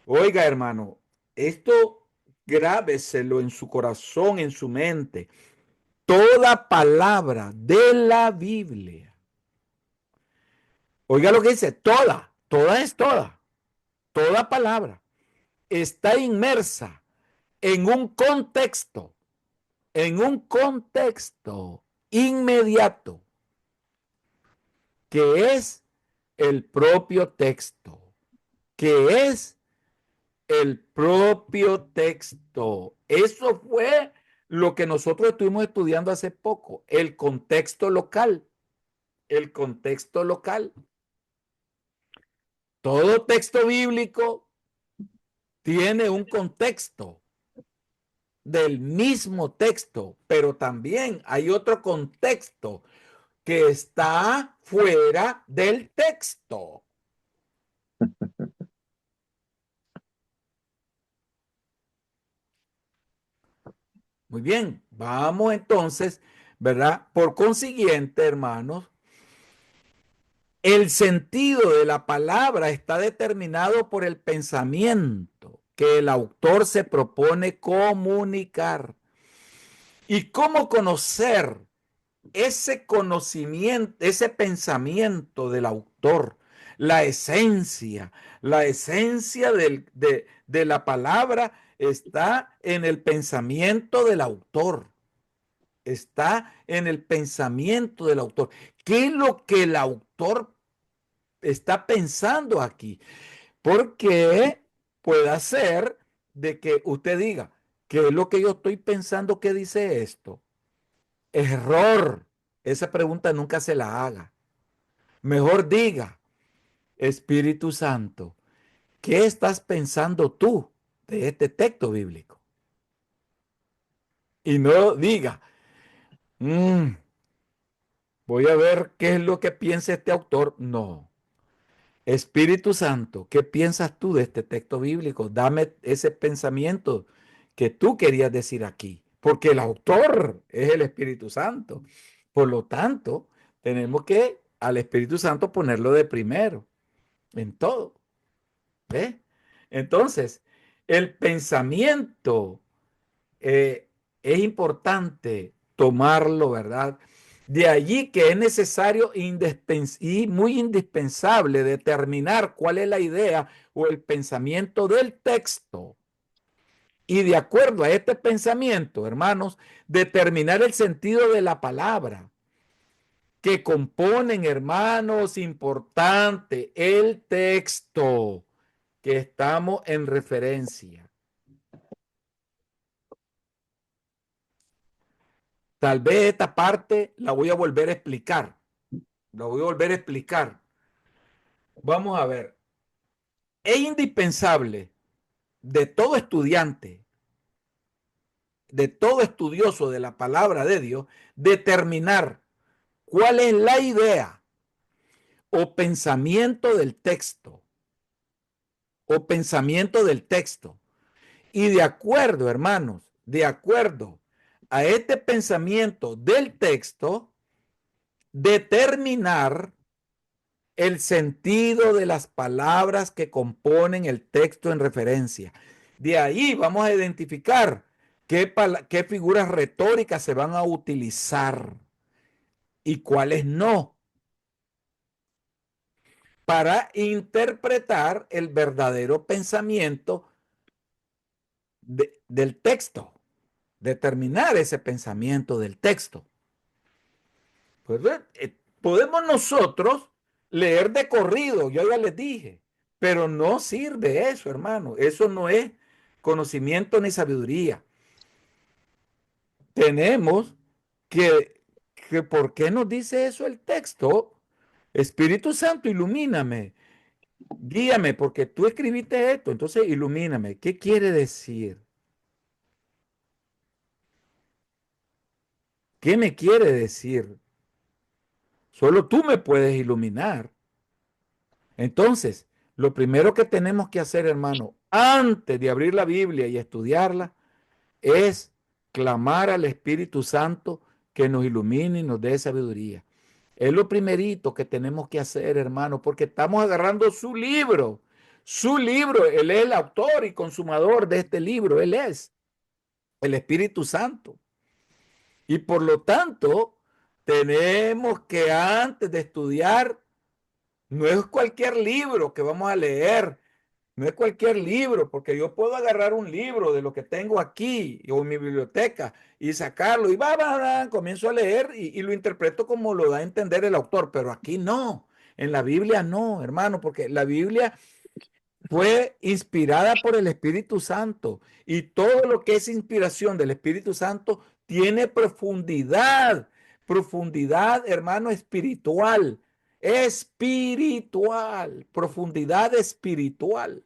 Oiga, hermano, esto grábeselo en su corazón, en su mente. Toda palabra de la Biblia. Oiga lo que dice, toda es toda palabra está inmersa en un contexto inmediato, que es el propio texto, que es el propio texto. Eso fue lo que nosotros estuvimos estudiando hace poco, el contexto local, el contexto local. Todo texto bíblico tiene un contexto del mismo texto, pero también hay otro contexto que está fuera del texto. Muy bien, vamos entonces, ¿verdad? Por consiguiente, hermanos, el sentido de la palabra está determinado por el pensamiento que el autor se propone comunicar. ¿Y cómo conocer ese conocimiento, ese pensamiento del autor? La esencia de la palabra está en el pensamiento del autor. Está en el pensamiento del autor. ¿Qué es lo que el autor está pensando aquí? Porque puede ser de que usted diga, ¿qué es lo que yo estoy pensando que dice esto? Error. Esa pregunta nunca se la haga. Mejor diga, Espíritu Santo, ¿qué estás pensando tú de este texto bíblico? Y no diga, "Mm, voy a ver qué es lo que piensa este autor". No. Espíritu Santo, ¿qué piensas tú de este texto bíblico? Dame ese pensamiento que tú querías decir aquí, porque el autor es el Espíritu Santo. Por lo tanto, tenemos que al Espíritu Santo ponerlo de primero en todo. ¿Ve? Entonces, el pensamiento es importante tomarlo, ¿verdad? De allí que es necesario y muy indispensable determinar cuál es la idea o el pensamiento del texto. Y de acuerdo a este pensamiento, hermanos, determinar el sentido de la palabra que componen, hermanos, importante, el texto que estamos en referencia. Tal vez esta parte la voy a volver a explicar. La voy a volver a explicar. Vamos a ver. Es indispensable de todo estudiante, de todo estudioso de la palabra de Dios, determinar cuál es la idea o pensamiento del texto. O pensamiento del texto. Y de acuerdo, hermanos, de acuerdo a este pensamiento del texto, determinar el sentido de las palabras que componen el texto en referencia. De ahí vamos a identificar qué figuras retóricas se van a utilizar y cuáles no, para interpretar el verdadero pensamiento del texto, determinar ese pensamiento del texto. Pues podemos nosotros leer de corrido, yo ya les dije, pero no sirve eso, hermano. Eso no es conocimiento ni sabiduría. Tenemos que ¿por qué nos dice eso el texto? Espíritu Santo, ilumíname, guíame, porque tú escribiste esto, entonces ilumíname. ¿Qué quiere decir? ¿Qué me quiere decir? Solo tú me puedes iluminar. Entonces, lo primero que tenemos que hacer, hermano, antes de abrir la Biblia y estudiarla, es clamar al Espíritu Santo que nos ilumine y nos dé sabiduría. Es lo primerito que tenemos que hacer, hermano, porque estamos agarrando su libro. Su libro, Él es el autor y consumador de este libro, Él es el Espíritu Santo. Y por lo tanto, tenemos que antes de estudiar, no es cualquier libro que vamos a leer, no es cualquier libro, porque yo puedo agarrar un libro de lo que tengo aquí o en mi biblioteca y sacarlo y comienzo a leer y lo interpreto como lo da a entender el autor, pero aquí no, en la Biblia no, hermano, porque la Biblia fue inspirada por el Espíritu Santo y todo lo que es inspiración del Espíritu Santo tiene profundidad, profundidad, hermano, espiritual, espiritual, profundidad espiritual.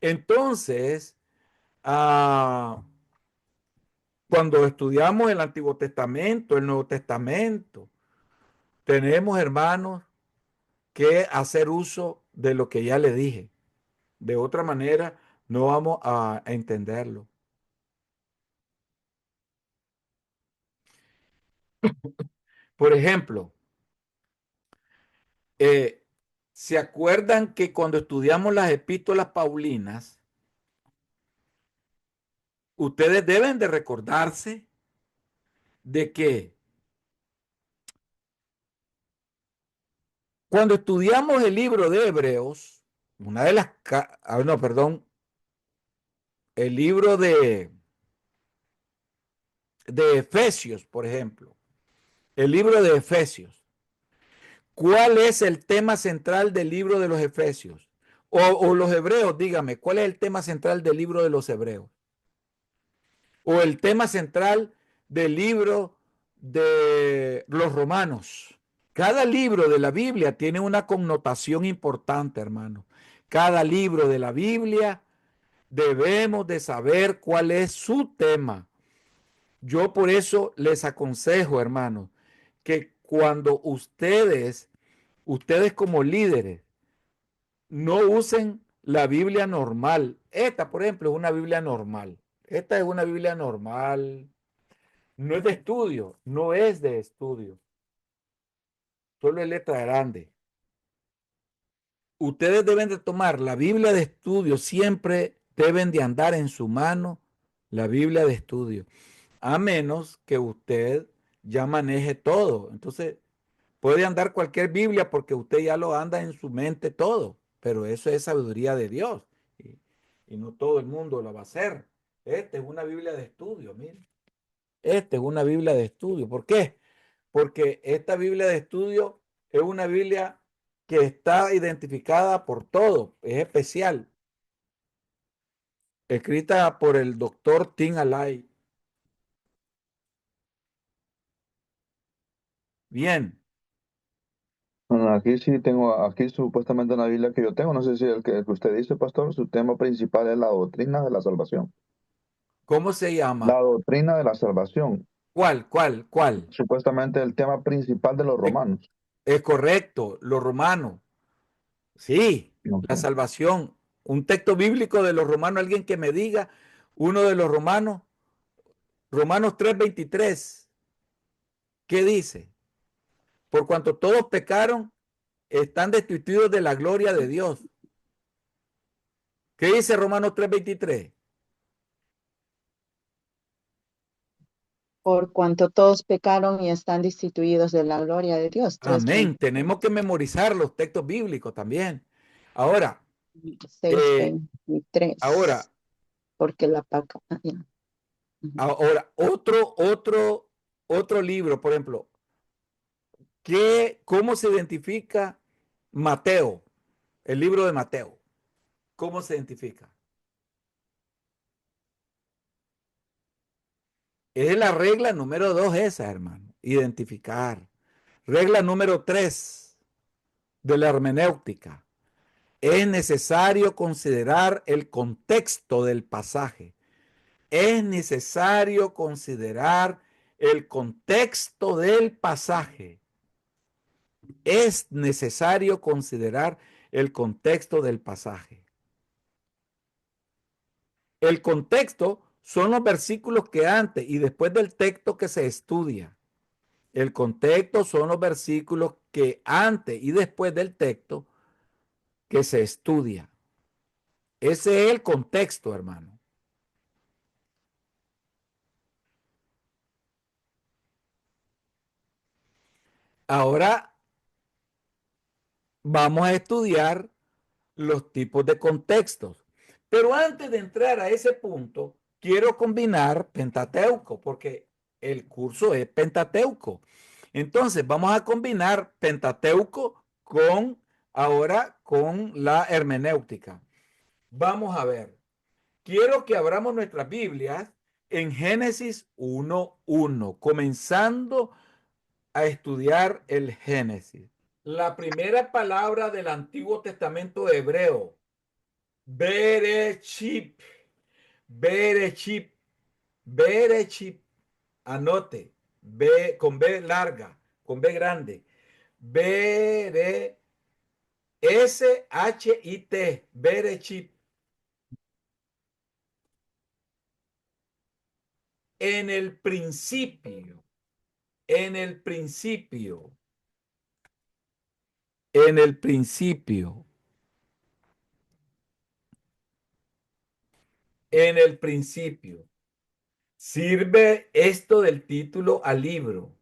Entonces, ah, cuando estudiamos el Antiguo Testamento, el Nuevo Testamento, tenemos, hermanos, que hacer uso de lo que ya le dije. De otra manera, no vamos a entenderlo. Por ejemplo, eh, ¿se acuerdan que cuando estudiamos las epístolas paulinas, ustedes deben de recordarse de que cuando estudiamos el libro de Hebreos, una de las, no, perdón, el libro de Efesios, por ejemplo, el libro de Efesios, ¿cuál es el tema central del libro de los Efesios? O los Hebreos, dígame, ¿cuál es el tema central del libro de los Hebreos? O el tema central del libro de los romanos. Cada libro de la Biblia tiene una connotación importante, hermano. Cada libro de la Biblia debemos de saber cuál es su tema. Yo por eso les aconsejo, hermano, que cuando ustedes como líderes, no usen la Biblia normal. Esta, por ejemplo, es una Biblia normal. Esta es una Biblia normal. No es de estudio, no es de estudio. Solo es letra grande. Ustedes deben de tomar la Biblia de estudio, siempre deben de andar en su mano la Biblia de estudio, a menos que usted ya maneje todo. Entonces, puede andar cualquier Biblia porque usted ya lo anda en su mente todo, pero eso es sabiduría de Dios y, y no todo el mundo lo va a hacer. Esta es una Biblia de estudio, mire. Esta es una Biblia de estudio. ¿Por qué? Porque esta Biblia de estudio es una Biblia que está identificada por todo, es especial, escrita por el doctor Tim Alay. Bien, Bueno, aquí sí tengo, aquí supuestamente una Biblia que yo tengo, no sé si el que usted dice, pastor, su tema principal es la doctrina de la salvación. ¿cómo se La llama? doctrina de la salvación, ¿Cuál? supuestamente el tema principal de los Es, romanos. es correcto, los romanos. Sí, Ok. la salvación. Un texto bíblico de los romanos, alguien que me diga, uno de los romanos, Romanos 3:23, ¿qué dice? Por cuanto todos pecaron, están destituidos de la gloria de Dios. ¿Qué dice Romanos 3:23? Por cuanto todos pecaron y están destituidos de la gloria de Dios. Amén. Tenemos que memorizar los textos bíblicos también. Ahora, Seis eh, ahora, 23. Porque la paca. otro libro, por ejemplo, ¿cómo se identifica Mateo? El libro de Mateo. ¿Cómo se identifica? Es la regla número 2 esa, hermano. Identificar. Regla número 3 de la hermenéutica. Es necesario considerar el contexto del pasaje. Es necesario considerar el contexto del pasaje. Es necesario considerar el contexto del pasaje. El contexto son los versículos que antes y después del texto que se estudia. El contexto son los versículos que antes y después del texto que se estudia. Ese es el contexto, hermano. Ahora vamos a estudiar los tipos de contextos. Pero antes de entrar a ese punto, quiero combinar Pentateuco, porque el curso es Pentateuco. Entonces, vamos a combinar Pentateuco con la hermenéutica. Vamos a ver. Quiero que abramos nuestras Biblias en Génesis 1:1, comenzando a estudiar el Génesis. La primera palabra del Antiguo Testamento hebreo, Berechit, Berechit, Berechit, anote, B con B larga, con B grande, Bere, S-H-I-T, Berechit. En el principio, en el principio, en el principio, en el principio. Sirve esto del título al libro.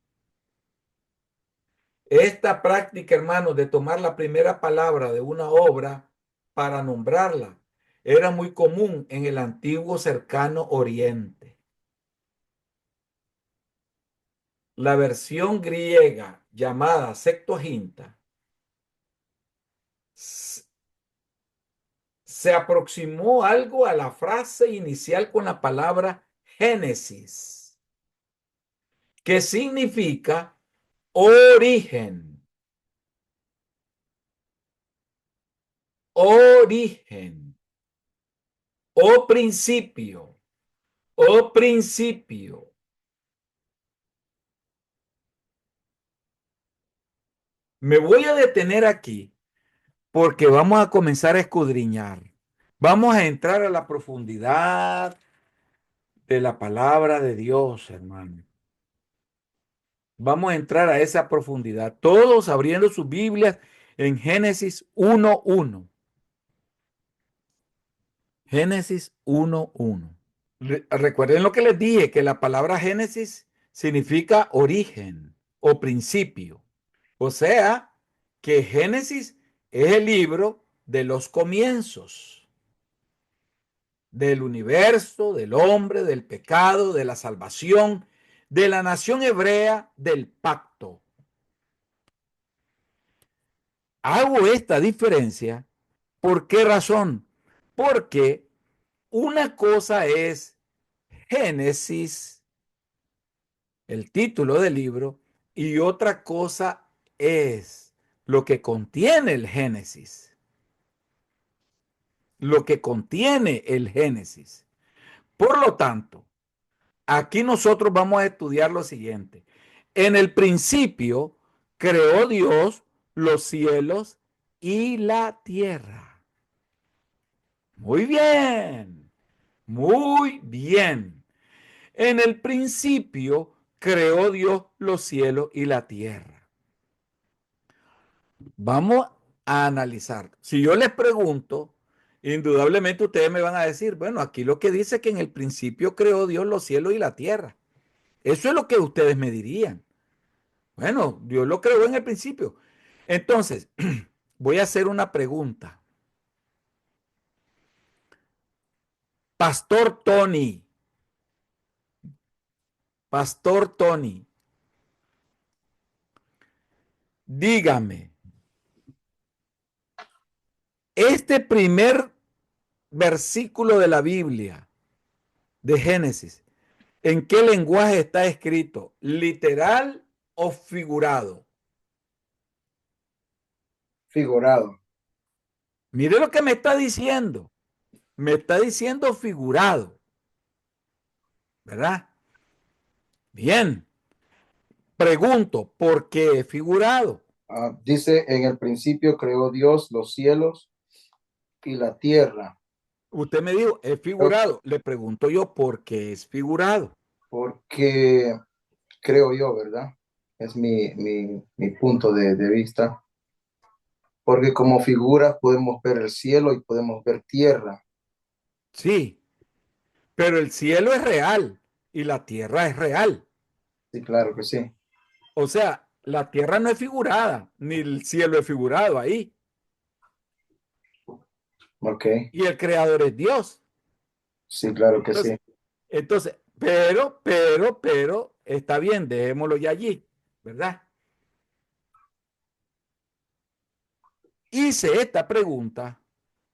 Esta práctica, hermano, de tomar la primera palabra de una obra para nombrarla era muy común en el antiguo cercano Oriente. La versión griega llamada Septuaginta se aproximó algo a la frase inicial con la palabra Génesis. que significa origen. Origen. O principio. O principio. Me voy a detener aquí porque vamos a comenzar a escudriñar. Vamos a entrar a la profundidad de la palabra de Dios, hermano. Vamos a entrar a esa profundidad. Todos abriendo sus Biblias en Génesis 1:1. Génesis 1:1. Recuerden lo que les dije, que la palabra Génesis significa origen o principio. O sea, que Génesis es el libro de los comienzos del universo, del hombre, del pecado, de la salvación, de la nación hebrea, del pacto. Hago esta diferencia. ¿Por qué razón? Porque una cosa es Génesis, el título del libro, y otra cosa es lo que contiene el Génesis. Lo que contiene el Génesis. Por lo tanto, aquí nosotros vamos a estudiar lo siguiente. En el principio creó Dios los cielos y la tierra. Muy bien, muy bien. En el principio creó Dios los cielos y la tierra. Vamos a analizar. Si yo les pregunto, indudablemente ustedes me van a decir, bueno, aquí lo que dice es que en el principio creó Dios los cielos y la tierra. Eso es lo que ustedes me dirían. Bueno, Dios lo creó en el principio. Entonces, voy a hacer una pregunta. Pastor Tony, Pastor Tony, dígame, este primer versículo de la Biblia, de Génesis, ¿en qué lenguaje está escrito? ¿Literal o figurado? Figurado. Mire lo que me está diciendo. Me está diciendo figurado. ¿Verdad? Bien. Pregunto, ¿por qué figurado? Dice, en el principio creó Dios los cielos y la tierra. Usted me dijo, es figurado. Le pregunto yo, ¿por qué es figurado? Porque creo yo, ¿verdad? Es mi punto de vista. Porque como figuras podemos ver el cielo y podemos ver tierra. Sí, pero el cielo es real y la tierra es real. Sí, claro que sí. O sea, la tierra no es figurada, ni el cielo es figurado ahí. Ok. Y el creador es Dios. Sí, claro que Entonces, sí. entonces, está bien, dejémoslo ya allí, ¿verdad? Hice esta pregunta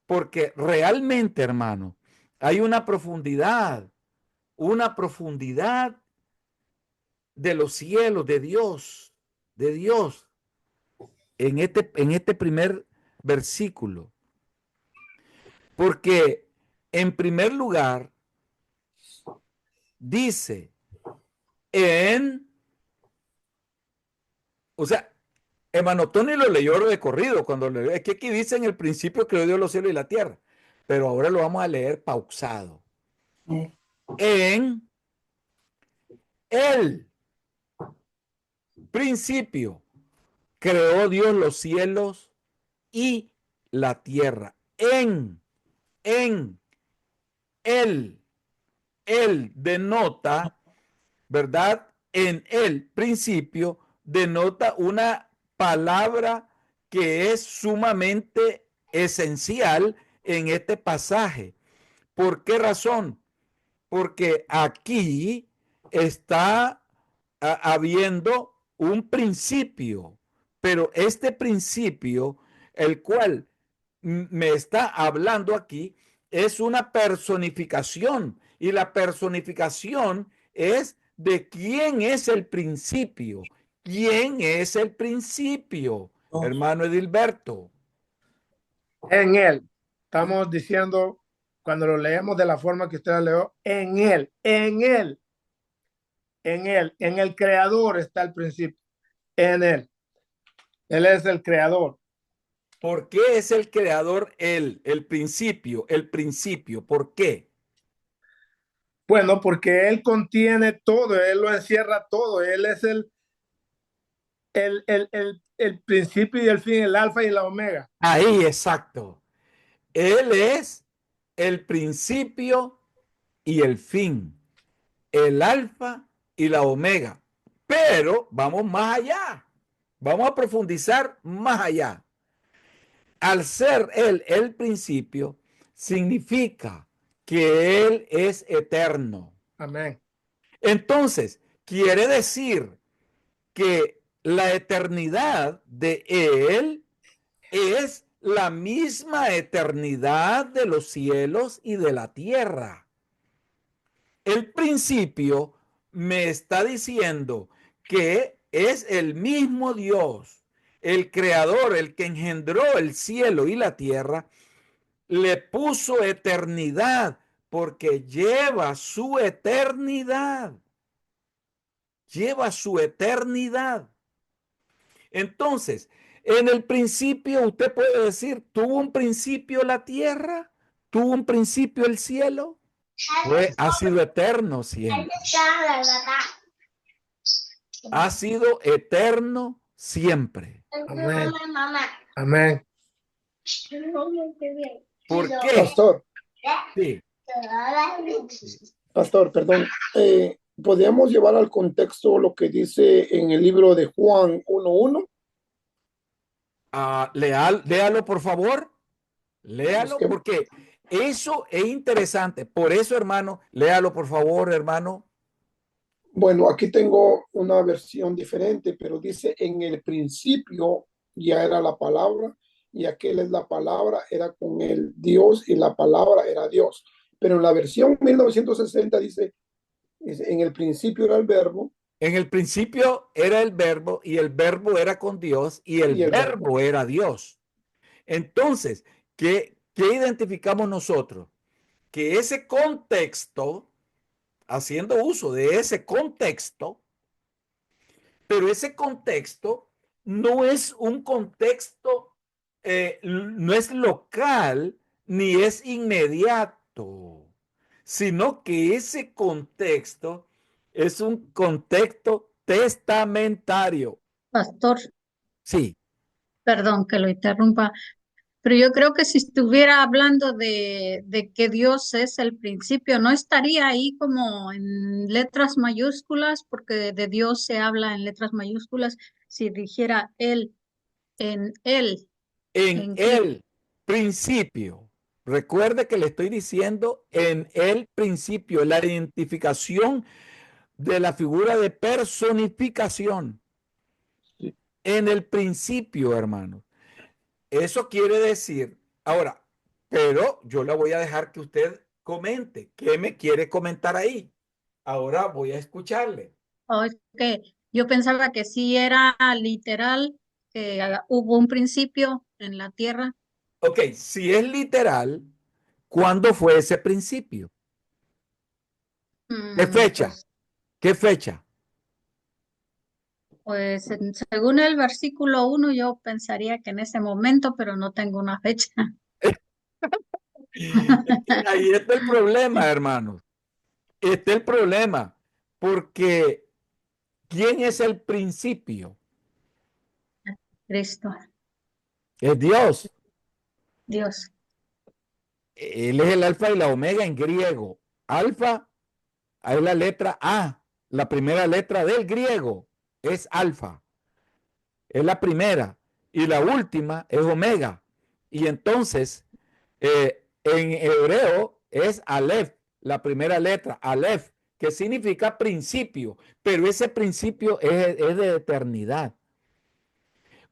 porque realmente, hermano, hay una profundidad de los cielos, de Dios, en este primer versículo. Porque, en primer lugar, dice o sea, hermano Tony lo leyó de corrido, es que aquí dice en el principio creó Dios los cielos y la tierra, pero ahora lo vamos a leer pausado. En el principio creó Dios los cielos y la tierra. En él, él denota, ¿verdad? En el principio denota una palabra que es sumamente esencial en este pasaje. ¿Por qué razón? Porque aquí está habiendo un principio, pero este principio, el cual me está hablando aquí, es una personificación y la personificación es de quién es el principio. ¿Quién es el principio, hermano Edilberto? En él. Estamos diciendo, cuando lo leemos de la forma que usted lo leyó, en él, en él, en él, en el creador está el principio, en él. Él es el creador. ¿Por qué es el creador él, el principio, el principio? ¿Por qué? Bueno, porque él contiene todo, él lo encierra todo, él es el principio y el fin, el alfa y la omega. Ahí, exacto. Él es el principio y el fin, el alfa y la omega. Pero vamos más allá. Vamos a profundizar más allá. Al ser él el principio, significa que él es eterno. Amén. Entonces, quiere decir que la eternidad de él es la misma eternidad de los cielos y de la tierra. El principio me está diciendo que es el mismo Dios, el creador, el que engendró el cielo y la tierra, le puso eternidad porque lleva su eternidad. Lleva su eternidad. Entonces, en el principio, usted puede decir, ¿tuvo un principio la tierra? ¿Tuvo un principio el cielo? Ha sido eterno siempre. Ha sido eterno siempre. Amén. Amén. ¿Por qué? Pastor, Sí. pastor, perdón. ¿Podríamos llevar al contexto lo que dice en el libro de Juan 1:1? Léalo, por favor. Léalo, Es que, porque eso es interesante. Por eso, hermano, léalo, por favor, hermano. bueno, aquí tengo una versión diferente, pero dice, en el principio ya era la palabra, y aquel es la palabra, era con el Dios, y la palabra era Dios. Pero en la versión 1960 dice, en el principio era el verbo, En el principio era el verbo y el verbo era con Dios y el y el verbo. verbo era Dios. Entonces, ¿qué identificamos nosotros? Que ese contexto, haciendo uso de ese contexto, pero ese contexto no es un contexto, no es local ni es inmediato, sino que ese contexto es un contexto testamentario. Pastor, Sí, perdón que lo interrumpa, pero yo creo que si estuviera hablando de que Dios es el principio, no estaría ahí como en letras mayúsculas, porque de Dios se habla en letras mayúsculas. Si dijera Él, en ¿en quién? el principio. Recuerde que le estoy diciendo en el principio, la identificación de la figura de personificación. Sí. En el principio, hermano. Eso quiere decir, ahora, pero yo le voy a dejar que usted comente. ¿Qué me quiere comentar ahí? Ahora voy a escucharle. O es que yo pensaba que sí era literal, que hubo un principio en la tierra. Ok, si es literal, ¿cuándo fue ese principio? ¿Qué fecha? Pues, ¿Qué fecha? pues según el versículo 1, yo pensaría que en ese momento, pero no tengo una fecha. Ahí está el problema, hermanos. Está el problema, porque ¿quién es el principio? Cristo, Es Dios. Dios. Él es el alfa y la omega en griego. Alfa es la letra A, la primera letra del griego es alfa, es la primera, y la última es omega. Y entonces, en hebreo es Aleph, la primera letra, Aleph, que significa principio, pero ese principio es de eternidad.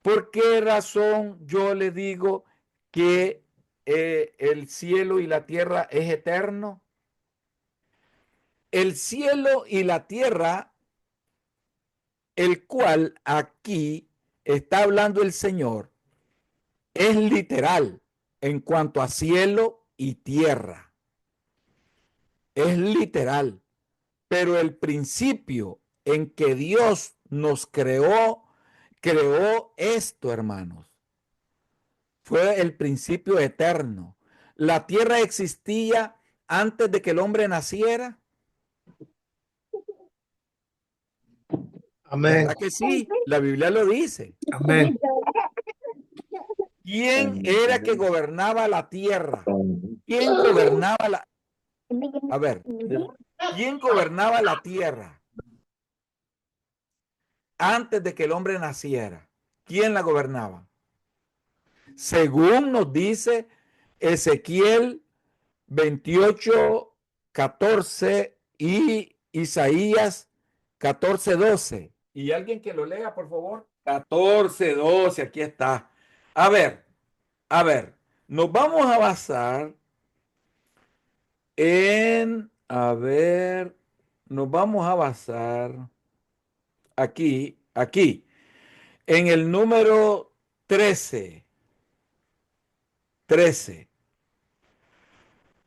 ¿Por qué razón yo le digo que el cielo y la tierra es eterno? el cielo y la tierra, el cual aquí está hablando el Señor, es literal en cuanto a cielo y tierra. Es literal. Pero el principio en que Dios nos creó esto, hermanos. Fue el principio eterno. La tierra existía antes de que el hombre naciera. Amén. ¿Verdad que sí? La Biblia lo dice. Amén. ¿Quién era que gobernaba la tierra? ¿Quién gobernaba la... A ver, ¿quién gobernaba la tierra antes de que el hombre naciera? ¿Quién la gobernaba? Según nos dice Ezequiel 28, 14 y Isaías 14, 12. ¿Y alguien que lo lea, por favor? 14, 12, aquí está. A ver, nos vamos a basar nos vamos a basar aquí, en el número 13. 13.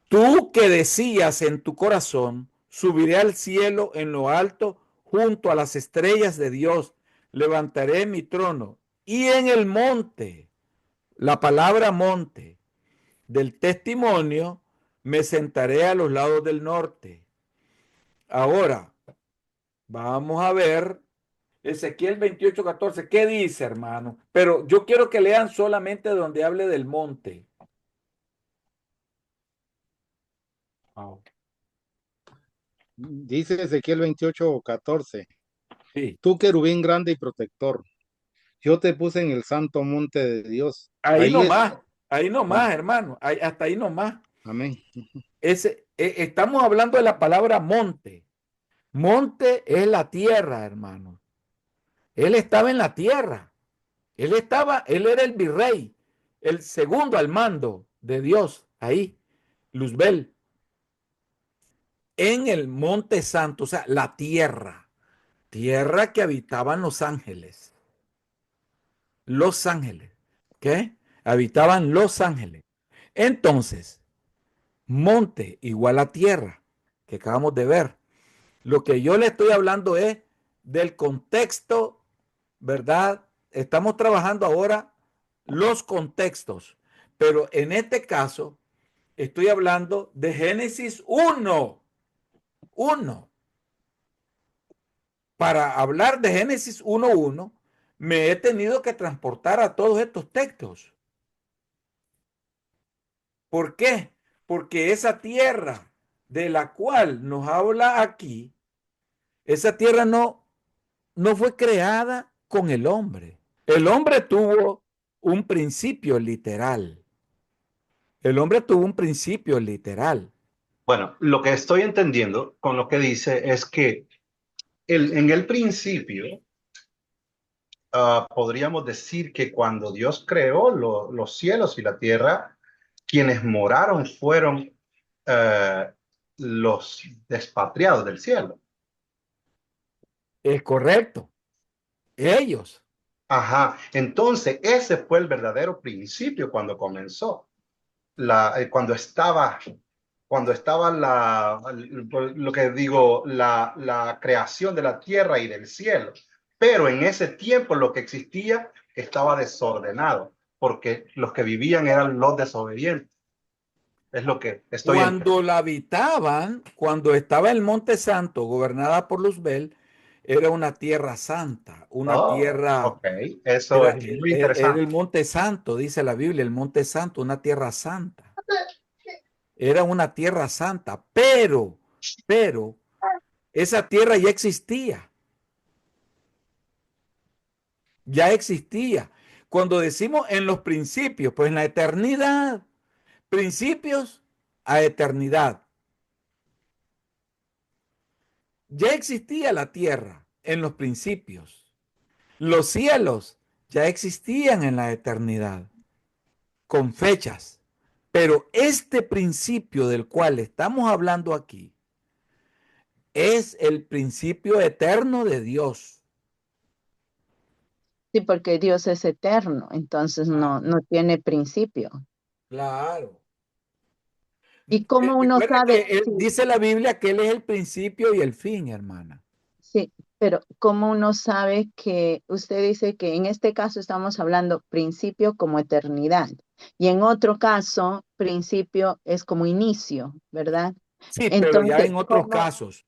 Tú que decías en tu corazón, subiré al cielo en lo alto, junto a las estrellas de Dios, levantaré mi trono. Y en el monte, la palabra monte del testimonio, me sentaré a los lados del norte. Ahora, vamos a ver Ezequiel 28, 14. ¿Qué dice, hermano? Pero yo quiero que lean solamente donde hable del monte. Dice Ezequiel 28:14, Sí. tú querubín grande y protector, yo te puse en el santo monte de Dios. Ahí Ahí es. nomás, hermano. Hasta ahí nomás. Amén. Estamos hablando de la palabra monte. Monte es la tierra, hermano. Él estaba en la tierra. Él era el virrey, el segundo al mando de Dios, ahí, Luzbel, en el monte santo, o sea, la tierra que habitaban los ángeles. Los ángeles, ¿qué? Habitaban los ángeles. Entonces, monte igual a tierra, que acabamos de ver. Lo que yo le estoy hablando es del contexto, ¿verdad? Estamos trabajando ahora los contextos, pero en este caso estoy hablando de Génesis 1. Para hablar de Génesis 1:1, me he tenido que transportar a todos estos textos. ¿Por qué? Porque esa tierra de la cual nos habla aquí, esa tierra no fue creada con el hombre. El hombre tuvo un principio literal. El hombre tuvo un principio literal. Bueno, lo que estoy entendiendo con lo que dice es que en el principio, podríamos decir que cuando Dios creó los cielos y la tierra, quienes moraron fueron los despatriados del cielo. Es correcto. Ellos. Ajá. Entonces, ese fue el verdadero principio cuando comenzó. Cuando estaba lo que digo, la creación de la tierra y del cielo. Pero en ese tiempo lo que existía estaba desordenado, porque los que vivían eran los desobedientes. Es lo que estoy Cuando la habitaban, cuando estaba el Monte Santo, gobernada por Luzbel, era una tierra santa, una tierra. Ok, eso es muy Era interesante. el Monte Santo, dice la Biblia, el Monte Santo, una tierra santa. Era una tierra santa, pero esa tierra ya existía. Ya existía. Cuando decimos en los principios, pues en la eternidad, principios a eternidad. Ya existía la tierra en los principios. Los cielos ya existían en la eternidad, con fechas. Pero este principio del cual estamos hablando aquí es el principio eterno de Dios. Sí, porque Dios es eterno, entonces no tiene principio. Claro. ¿Y cómo uno Recuerda sabe que si, dice la Biblia que Él es el principio y el fin, hermana. sí, pero cómo uno sabe que usted dice que en este caso estamos hablando principio como eternidad y en otro caso principio es como inicio, ¿verdad? Sí, pero ya Entonces, en otros casos.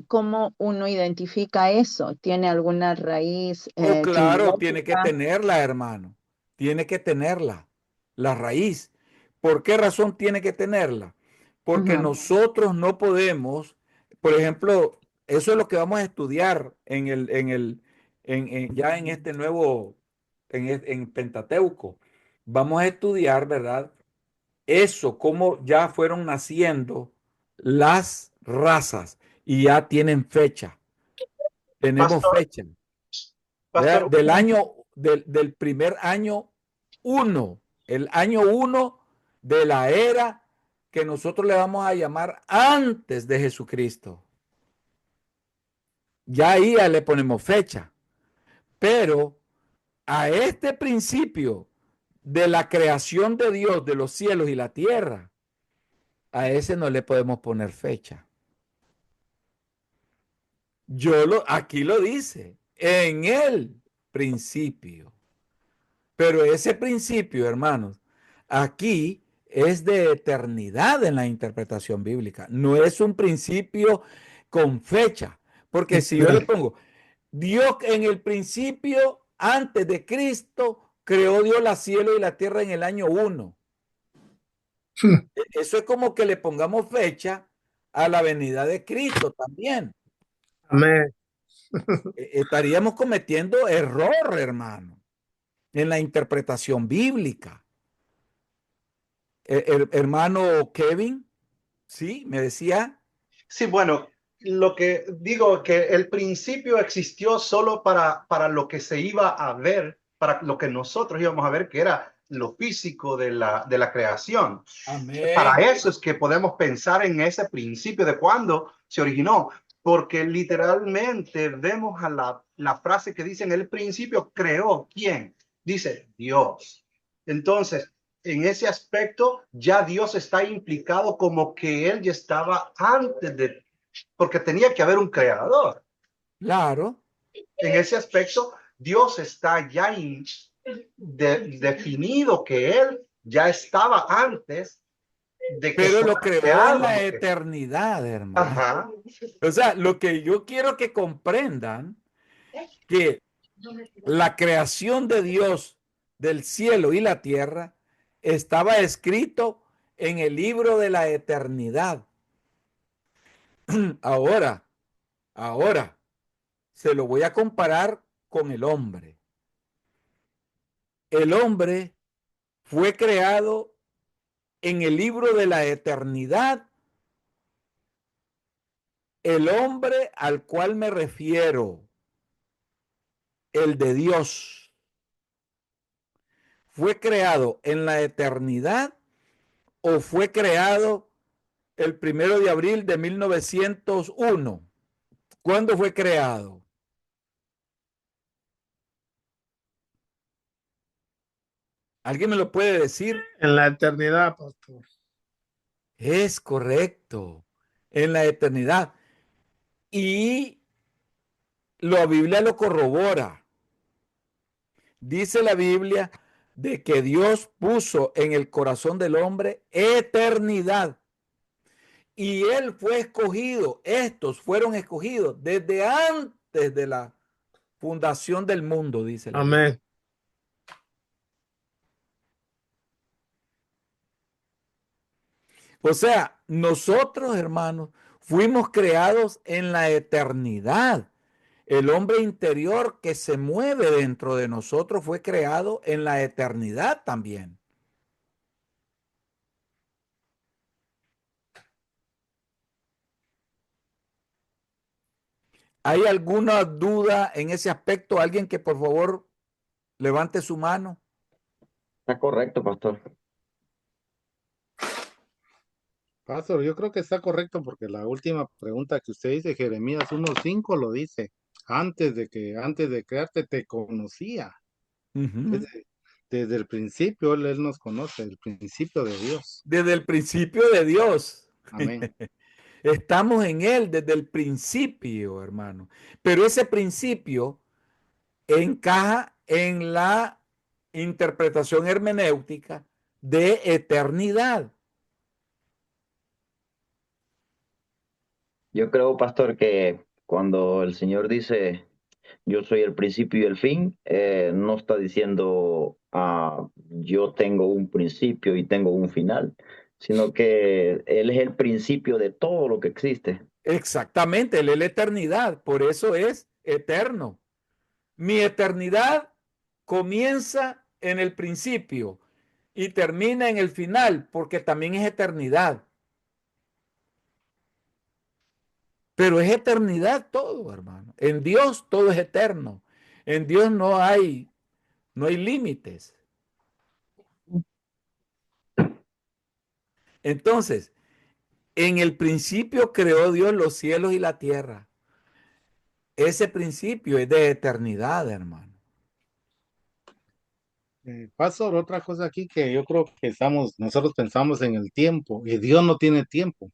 ¿cómo uno identifica eso? ¿Tiene alguna raíz Oh, claro, tiene que etimológica? tenerla, hermano. Tiene que tenerla, la raíz. ¿Por qué razón tiene que tenerla? Porque Ajá. nosotros no podemos, por ejemplo, eso es lo que vamos a estudiar ya en este nuevo, en Pentateuco. Vamos a estudiar, ¿verdad? Eso, cómo ya fueron naciendo las razas y ya tienen fecha. Tenemos Pastor, fecha. ¿Verdad? pastor, Del primer año uno, el año uno de la era que nosotros le vamos a llamar antes de Jesucristo. Ya ahí ya le ponemos fecha, pero a este principio de la creación de Dios de los cielos y la tierra, a ese no le podemos poner fecha. Aquí lo dice, en el principio. Pero ese principio, hermanos, aquí es de eternidad en la interpretación bíblica. No es un principio con fecha. Porque si yo le pongo, Dios en el principio, antes de Cristo, creó Dios la cielo y la tierra en el año 1. Eso es como que le pongamos fecha a la venida de Cristo también. Amén. Estaríamos cometiendo error, hermano, en la interpretación bíblica. Hermano Kevin, sí, me decía. sí, bueno, lo que digo es que el principio existió solo para lo que se iba a ver, para lo que nosotros íbamos a ver, que era lo físico de la creación. Para Amén. eso es que podemos pensar en ese principio de cuándo se originó, porque literalmente vemos a la frase que dice en el principio, creó, ¿quién? Dice Dios. Entonces, en ese aspecto, ya Dios está implicado como que Él ya estaba antes de, porque tenía que haber un creador. Claro, En ese aspecto, Dios está ya definido que Él ya estaba antes de que pero lo fuera creó en creado. la eternidad, hermano. Ajá. O sea, lo que yo quiero que comprendan, que la creación de Dios del cielo y la tierra estaba escrito en el libro de la eternidad. Ahora, ahora, se lo voy a comparar con el hombre. El hombre fue creado en el libro de la eternidad. El hombre al cual me refiero, el de Dios, ¿fue creado en la eternidad o fue creado el 1 de abril de 1901? ¿Cuándo fue creado? ¿Alguien me lo puede decir? En la eternidad, pastor. Es correcto, en la eternidad. Y la Biblia lo corrobora. Dice la Biblia de que Dios puso en el corazón del hombre eternidad. Y él fue escogido, estos fueron escogidos desde antes de la fundación del mundo, dice la Biblia. Amén. O sea, nosotros, hermanos, fuimos creados en la eternidad. El hombre interior que se mueve dentro de nosotros fue creado en la eternidad también. ¿Hay alguna duda en ese aspecto? ¿Alguien que por favor levante su mano? Está correcto, pastor. Pastor, yo creo que está correcto porque la última pregunta que usted dice, Jeremías 1:5 lo dice. Antes de crearte te conocía. Ujú. Desde el principio él nos conoce, el principio de Dios. Desde el principio de Dios. Amén. Estamos en Él desde el principio, hermano. Pero ese principio encaja en la interpretación hermenéutica de eternidad. Yo creo, pastor, que cuando el Señor dice, yo soy el principio y el fin, no está diciendo, yo tengo un principio y tengo un final, sino que Él es el principio de todo lo que existe. Exactamente, Él es la eternidad, por eso es eterno. Mi eternidad comienza en el principio y termina en el final, porque también es eternidad. Pero es eternidad todo, hermano. En Dios todo es eterno. En Dios no hay límites. Entonces, en el principio creó Dios los cielos y la tierra. Ese principio es de eternidad, hermano. Pastor, otra cosa aquí que yo creo que nosotros pensamos en el tiempo y Dios no tiene tiempo.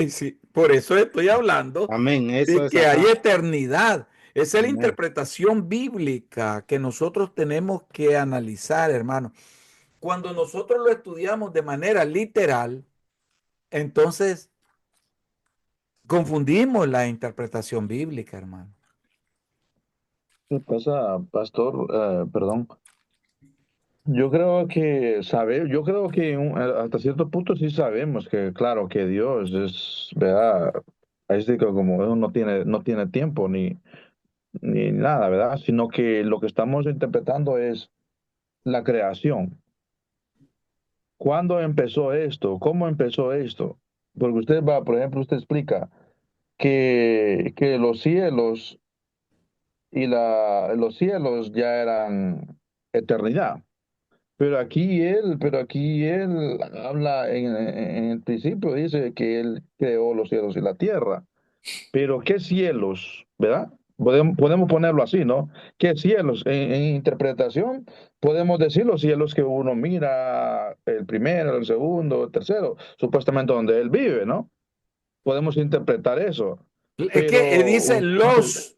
Sí, por eso estoy hablando Amén, eso de es, que hay ajá. eternidad. Esa es la Amén. interpretación bíblica que nosotros tenemos que analizar, hermano. Cuando nosotros lo estudiamos de manera literal, entonces confundimos la interpretación bíblica, hermano. ¿Qué pasa, pastor? Perdón. Yo creo que hasta cierto punto sí sabemos que, claro, que Dios es, ¿verdad? Es de que como Él no tiene tiempo ni nada, ¿verdad? Sino que lo que estamos interpretando es la creación. ¿Cuándo empezó esto? ¿Cómo empezó esto? Porque usted va, por ejemplo, usted explica que los cielos los cielos ya eran eternidad. Pero aquí él habla en el principio, dice que él creó los cielos y la tierra. Pero ¿qué cielos? ¿Verdad? Podemos ponerlo así, ¿no? ¿Qué cielos? En interpretación podemos decir los cielos que uno mira, el primero, el segundo, el tercero, supuestamente donde él vive, ¿no? Podemos interpretar eso. Es que dice Pero,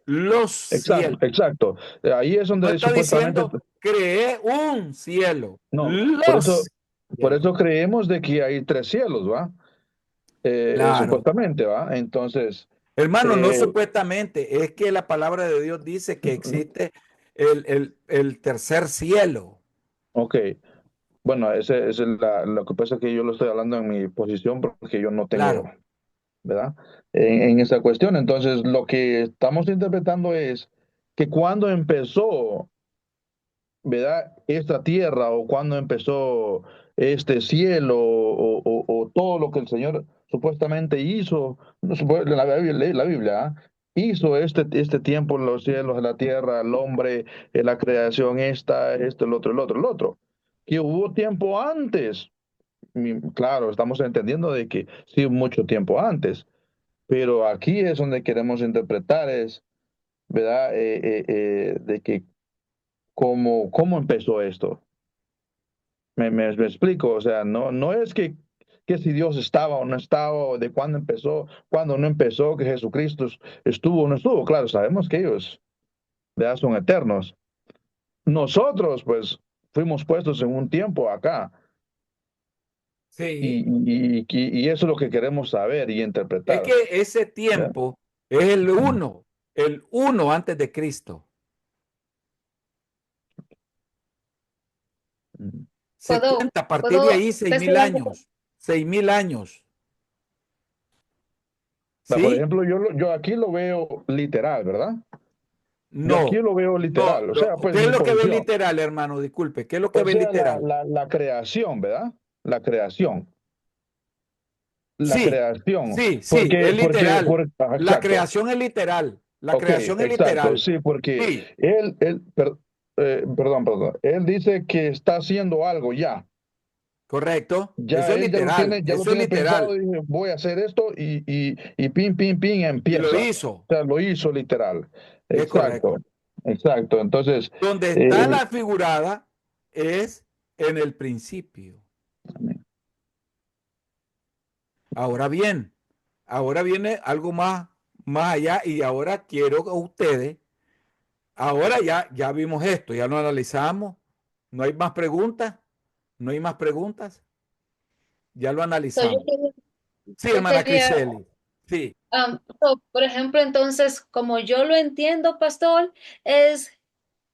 los exacto, cielos. exacto. Ahí es No donde está supuestamente, diciendo creé un cielo. no, Los por cielos. eso creemos de que hay tres cielos, ¿va? Claro. Supuestamente, ¿va? Entonces, Hermano, no eh, supuestamente, es que la palabra de Dios dice que existe el tercer cielo. ok, bueno, ese es lo que pasa es que yo lo estoy hablando en mi posición porque yo no tengo, Claro. ¿verdad? En esa cuestión. Entonces, lo que estamos interpretando es que cuando empezó, ¿verdad? Esta tierra o cuando empezó este cielo o todo lo que el Señor supuestamente hizo, no, la Biblia, ¿ah? Hizo este tiempo en los cielos, en la tierra, el hombre, en la creación, esto, el otro. Que hubo tiempo antes. Claro, estamos entendiendo de que sí, mucho tiempo antes, pero aquí es donde queremos interpretar, es, ¿verdad? De que cómo empezó esto. Me explico, o sea, no es que si Dios estaba o no estaba, o de cuándo empezó, cuándo no empezó, que Jesucristo estuvo o no estuvo. Claro, sabemos que ellos, ¿verdad? Son eternos. Nosotros, pues, fuimos puestos en un tiempo acá, Sí. y eso es lo que queremos saber y Es interpretar. que ese ¿Ya? tiempo es el uno antes de Cristo. Ujú. Se cuenta a partir de ahí 6.000 decir algo? años. 6.000 años. Por ¿Sí? ejemplo, yo aquí lo veo literal, ¿verdad? Yo aquí No. lo veo No, literal, o sea, pues ¿qué es mi lo que ve posición. literal, hermano? Disculpe, ¿qué es lo que O ve sea, literal? la creación, ¿verdad? La creación. La Sí, creación. sí, es literal. La Exacto. creación es literal. La Ok, creación es exacto. literal. Sí, porque Sí, perdón. Él dice que está haciendo algo ya. Correcto. Ya Eso es él literal. ya lo Eso es tiene literal. pensado y dice, voy a hacer esto y pin, pin, pin, Y lo empieza. O hizo. sea, lo hizo literal. Es Exacto, correcto. exacto. Entonces, Donde está eh, la figurada es en el principio. Ahora bien, ahora viene algo más allá y ahora quiero que ustedes, ahora ya vimos esto, ya lo analizamos. No hay más preguntas. No hay más preguntas. Ya lo So, analizamos. Sí, yo hermana quería, Criseli. Sí. por ejemplo, entonces, como yo lo entiendo, pastor, es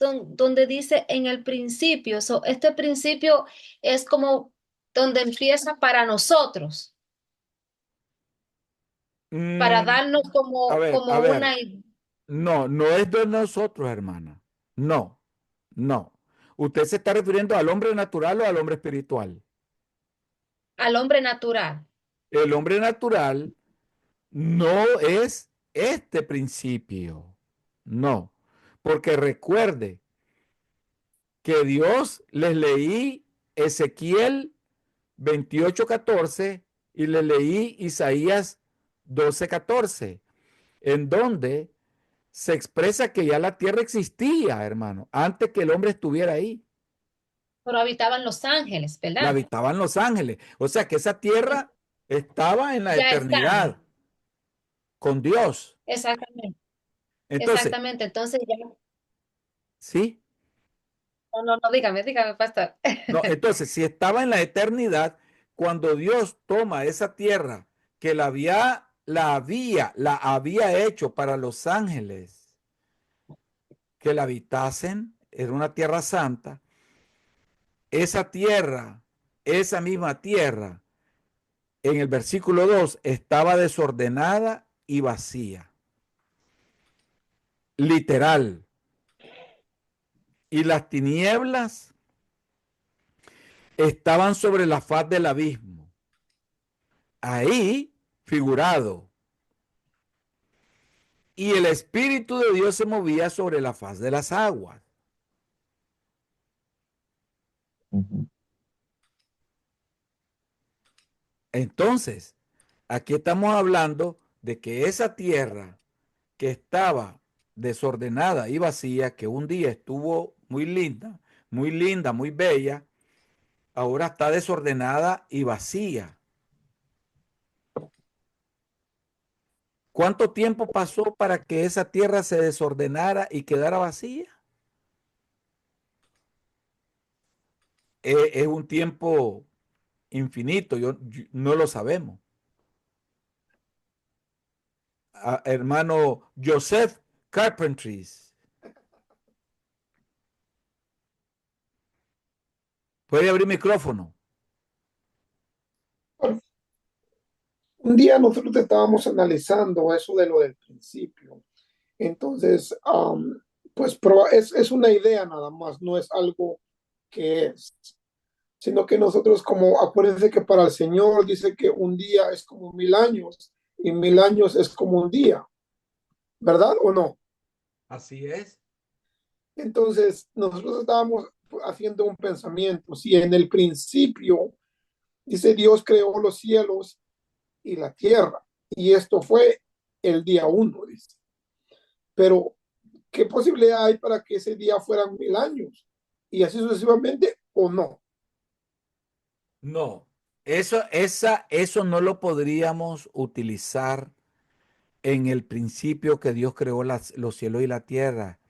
donde dice en el principio. So, este principio es como donde empieza para nosotros, para Mm, darnos a como ver. una No, no es de nosotros, hermana. No, no. ¿Usted se está refiriendo al hombre natural o al hombre espiritual? al hombre natural. El hombre natural no es este principio. No, porque recuerde que Dios les leí Ezequiel 28:14 y les leí Isaías 12:14, en donde se expresa que ya la tierra existía, hermano, antes que el hombre estuviera ahí. Pero habitaban los ángeles, La ¿verdad? habitaban los ángeles. O sea que esa tierra estaba en la Ya estaba. eternidad con Dios. Exactamente, Entonces, exactamente. Entonces ya, sí, no, dígame, pastor. no, entonces si estaba en la eternidad, cuando Dios toma esa tierra que la había hecho para los ángeles que la habitasen, era una tierra santa, esa tierra, esa misma tierra, en el versículo 2 estaba desordenada y vacía. Literal. Y las tinieblas estaban sobre la faz del abismo. Ahí, figurado. Y el Espíritu de Dios se movía sobre la faz de las aguas. Entonces, aquí estamos hablando de que esa tierra que estaba desordenada y vacía, que un día estuvo muy linda, muy bella, ahora está desordenada y vacía. ¿Cuánto tiempo pasó para que esa tierra se desordenara y quedara vacía? Es un tiempo infinito, no lo sabemos. Hermano Joseph Carpentries, puede abrir micrófono. Un día nosotros estábamos analizando eso de lo del principio. Entonces, pues es una idea nada más, no es algo que es, sino que nosotros como, acuérdense que para el Señor dice que un día es como 1000 años y 1000 años es como un día, ¿verdad o no? Así es. Entonces, nosotros estábamos haciendo un pensamiento, si en el principio, dice Dios creó los cielos y la tierra, y esto fue el día uno, dice. Pero, ¿qué posibilidad hay para que ese día fueran 1000 años? Y así sucesivamente, ¿o no? No, eso no lo podríamos utilizar en el principio que Dios creó los cielos y la tierra,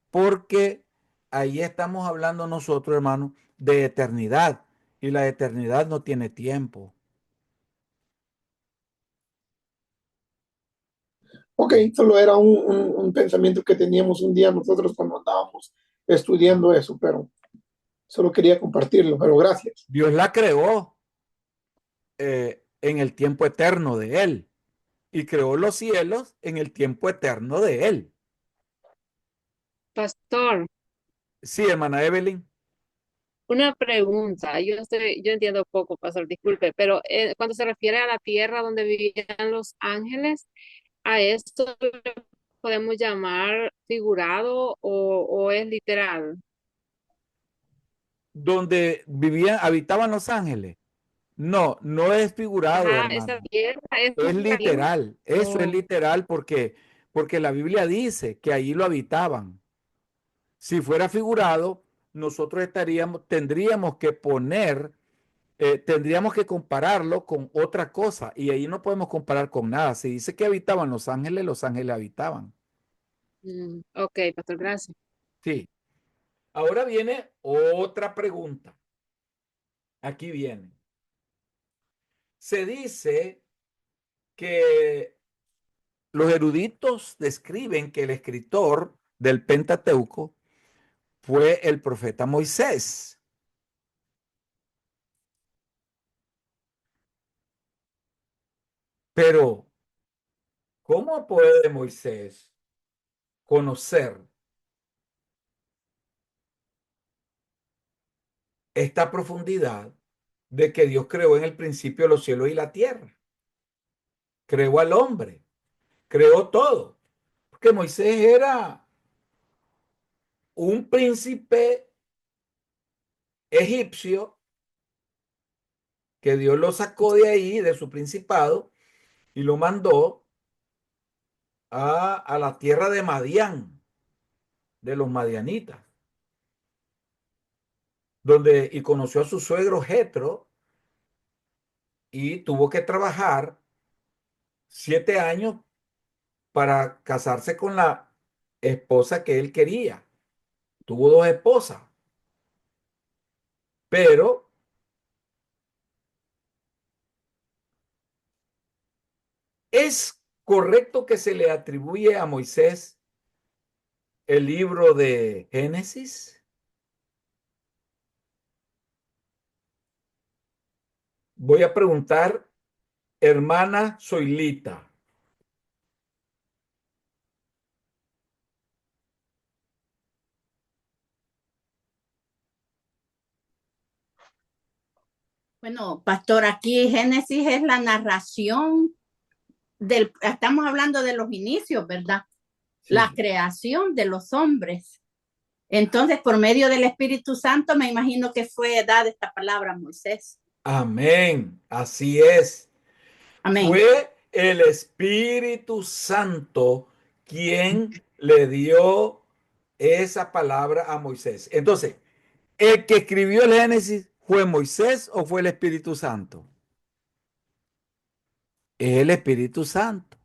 porque ahí estamos hablando nosotros, hermano, de eternidad, y la eternidad no tiene tiempo. Ok, solo era un pensamiento que teníamos un día nosotros cuando andábamos estudiando eso, pero solo quería compartirlo, pero gracias. Dios la creó en el tiempo eterno de Él y creó los cielos en el tiempo eterno de Él. Pastor, Sí, hermana Evelyn. una pregunta. Yo entiendo poco, pastor, disculpe, pero cuando se refiere a la tierra donde vivían los ángeles, ¿a esto le podemos llamar figurado o es literal? donde vivían, habitaban los ángeles. No, no es figurado, Ajá, esa hermano. tierra es Es la misma. literal. Eso es Oh, literal porque la Biblia dice que allí lo habitaban. Si fuera figurado, nosotros tendríamos que tendríamos que compararlo con otra cosa y ahí no podemos comparar con nada. Se dice que habitaban los ángeles habitaban. ok, pastor, gracias. Sí. Ahora viene otra pregunta. Aquí viene. Se dice que los eruditos describen que el escritor del Pentateuco fue el profeta Moisés. Pero, ¿cómo puede Moisés conocer esta profundidad de que Dios creó en el principio los cielos y la tierra? Creó al hombre, creó todo. Porque Moisés era un príncipe egipcio que Dios lo sacó de ahí, de su principado, y lo mandó a la tierra de Madián, de los madianitas, y conoció a su suegro Jetro y tuvo que trabajar 7 años para casarse con la esposa que él quería. Tuvo 2 esposas, pero es correcto que se le atribuye a Moisés el libro de Génesis. Voy a preguntar, hermana Zoilita. Bueno, pastor, aquí Génesis es la narración estamos hablando de los inicios, ¿verdad? Sí. La creación de los hombres. Entonces, por medio del Espíritu Santo, me imagino que fue dada esta palabra a Moisés. Amén, así es. Amén. Fue el Espíritu Santo quien le dio esa palabra a Moisés. Entonces, ¿el que escribió el Génesis fue Moisés o fue el Espíritu Santo? El Espíritu Santo.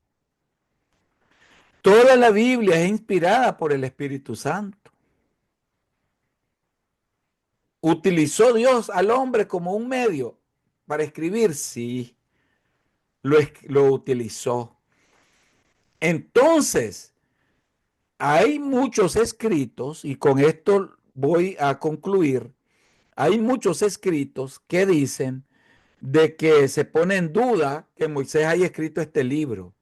Toda la Biblia es inspirada por el Espíritu Santo. ¿Utilizó Dios al hombre como un medio para escribir? Sí, lo utilizó. Entonces, hay muchos escritos, y con esto voy a concluir, hay muchos escritos que dicen de que se pone en duda que Moisés haya escrito este libro.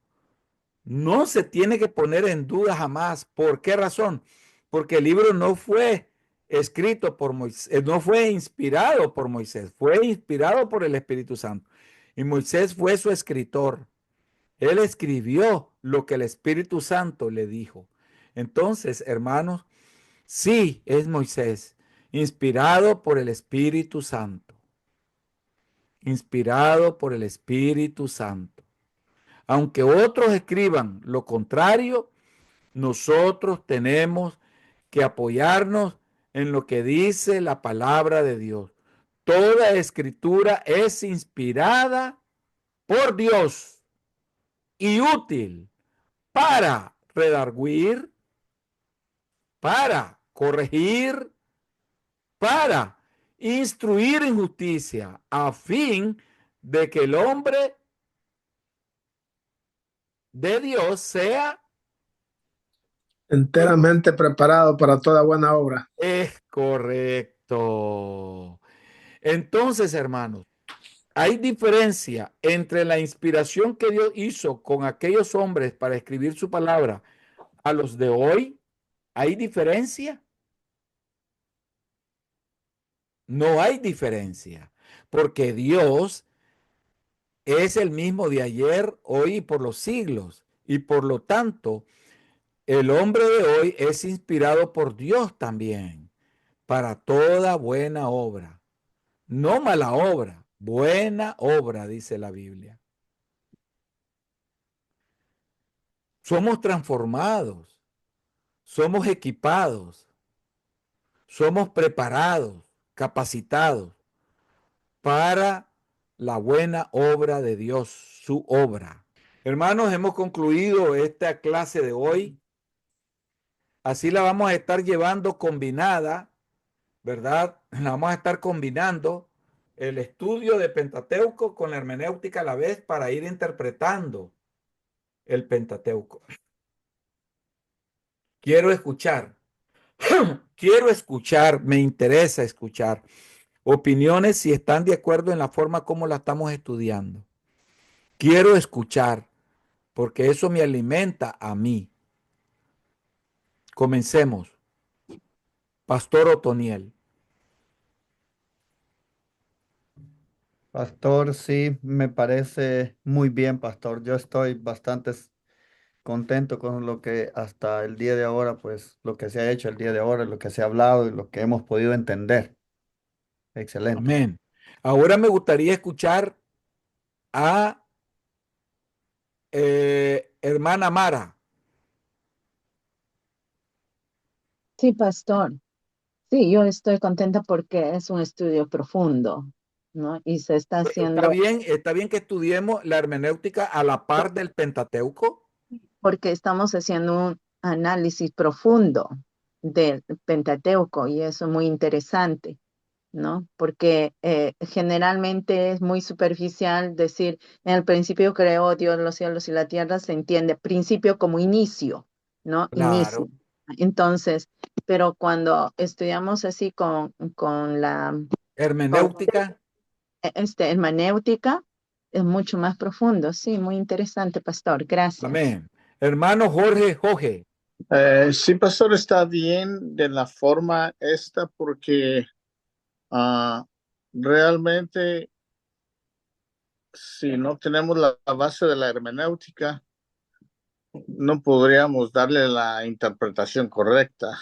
No se tiene que poner en duda jamás. ¿Por qué razón? Porque el libro no fue escrito por Moisés, no fue inspirado por Moisés, fue inspirado por el Espíritu Santo. Y Moisés fue su escritor. Él escribió lo que el Espíritu Santo le dijo. Entonces, hermanos, sí es Moisés, inspirado por el Espíritu Santo. Inspirado por el Espíritu Santo. Aunque otros escriban lo contrario, nosotros tenemos que apoyarnos en lo que dice la palabra de Dios. Toda escritura es inspirada por Dios y útil para redarguir, para corregir, para instruir en justicia, a fin de que el hombre de Dios sea enteramente preparado para toda buena obra. Es correcto. Entonces, hermanos, hay diferencia entre la inspiración que Dios hizo con aquellos hombres para escribir su palabra a los de hoy. ¿Hay diferencia? No hay diferencia, porque Dios es el mismo de ayer, hoy y por los siglos. Y por lo tanto, el hombre de hoy es inspirado por Dios también. para toda buena obra. No mala obra, buena obra, dice la Biblia. Somos transformados, somos equipados, somos preparados, capacitados para la buena obra de Dios, su obra. Hermanos, hemos concluido esta clase de hoy. Así la vamos a estar llevando combinada, ¿verdad? La vamos a estar combinando el estudio de Pentateuco con la hermenéutica a la vez para ir interpretando el Pentateuco. Quiero escuchar, me interesa escuchar opiniones si están de acuerdo en la forma como la estamos estudiando. Quiero escuchar, porque eso me alimenta a mí. Comencemos. Pastor Otoniel. Pastor, sí, me parece muy bien, pastor. Yo estoy bastante contento con lo que hasta el día de ahora, pues lo que se ha hecho el día de ahora, lo que se ha hablado y lo que hemos podido entender. Excelente. Amén. Ahora me gustaría escuchar a hermana Mara. Sí, pastor. Sí, yo estoy contenta porque es un estudio profundo, ¿no? Y se está haciendo. Está bien que estudiemos la hermenéutica a la par del Pentateuco. Porque estamos haciendo un análisis profundo del Pentateuco y eso es muy interesante, ¿no? Porque generalmente es muy superficial decir, en el principio creó Dios los cielos y la tierra, se entiende principio como inicio, ¿no? Claro. Inicio. Entonces, pero cuando estudiamos así con la hermenéutica, hermenéutica, es mucho más profundo. Sí, muy interesante, pastor. Gracias. Amén. Hermano Jorge. Sí, pastor, está bien de la forma esta porque realmente si no tenemos la base de la hermenéutica, no podríamos darle la interpretación correcta.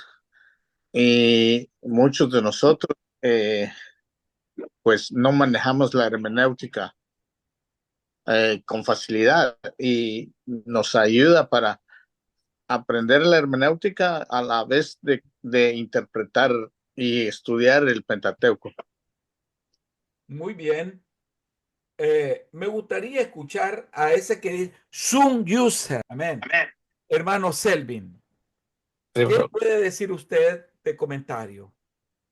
Y muchos de nosotros, pues no manejamos la hermenéutica con facilidad y nos ayuda para aprender la hermenéutica a la vez de interpretar y estudiar el Pentateuco. Muy bien. Me gustaría escuchar a ese que dice Sun User. Amén. Amén. Hermano Selvin. ¿Qué puede decir usted de comentario?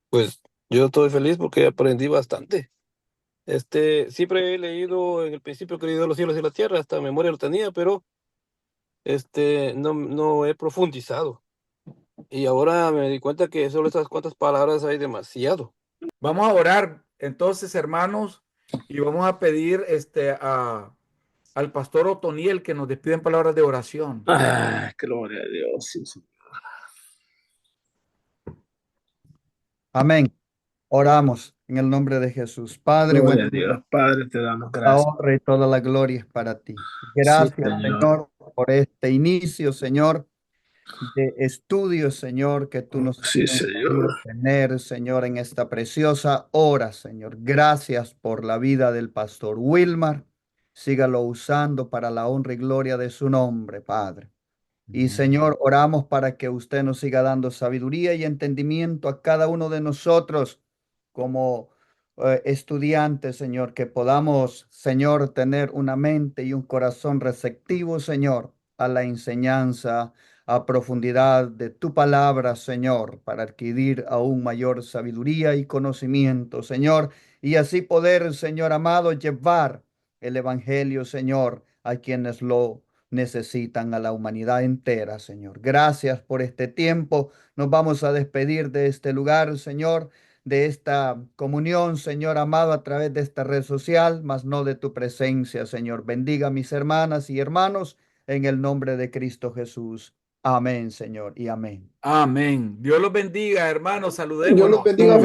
Pues yo estoy feliz porque aprendí bastante. Siempre he leído, en el principio he creído los cielos y la tierra, hasta memoria lo tenía, pero no he profundizado. Y ahora me di cuenta que solo estas cuantas palabras hay demasiado. Vamos a orar entonces, hermanos, y vamos a pedir al pastor Otoniel que nos despida en palabras de oración. Gloria a Dios. Sí, sí. Amén. Oramos en el nombre de Jesús. Padre, Gloria a bueno, Dios. Padre, te damos la gracias. honra y toda la gloria es para ti. Sí, Gracias, Señor. Señor, por este inicio, Señor, de estudio, Señor, que tú nos Sí, has Señor. permitido tener, Señor, en esta preciosa hora, Señor. Gracias por la vida del pastor Wilmar. Sígalo usando para la honra y gloria de su nombre, Padre. Y Señor, oramos para que usted nos siga dando sabiduría y entendimiento a cada uno de nosotros como estudiantes, Señor, que podamos, Señor, tener una mente y un corazón receptivo, Señor, a la enseñanza, a profundidad de tu palabra, Señor, para adquirir aún mayor sabiduría y conocimiento, Señor, y así poder, Señor amado, llevar el Evangelio, Señor, a quienes lo necesitan, a la humanidad entera, Señor. Gracias por este tiempo. Nos vamos a despedir de este lugar, Señor, de esta comunión, Señor amado, a través de esta red social, mas no de tu presencia, Señor. Bendiga a mis hermanas y hermanos en el nombre de Cristo Jesús. Amén, Señor, y amén. Amén. Dios los bendiga, hermanos. Dios los Saludémonos. bendiga. Feliz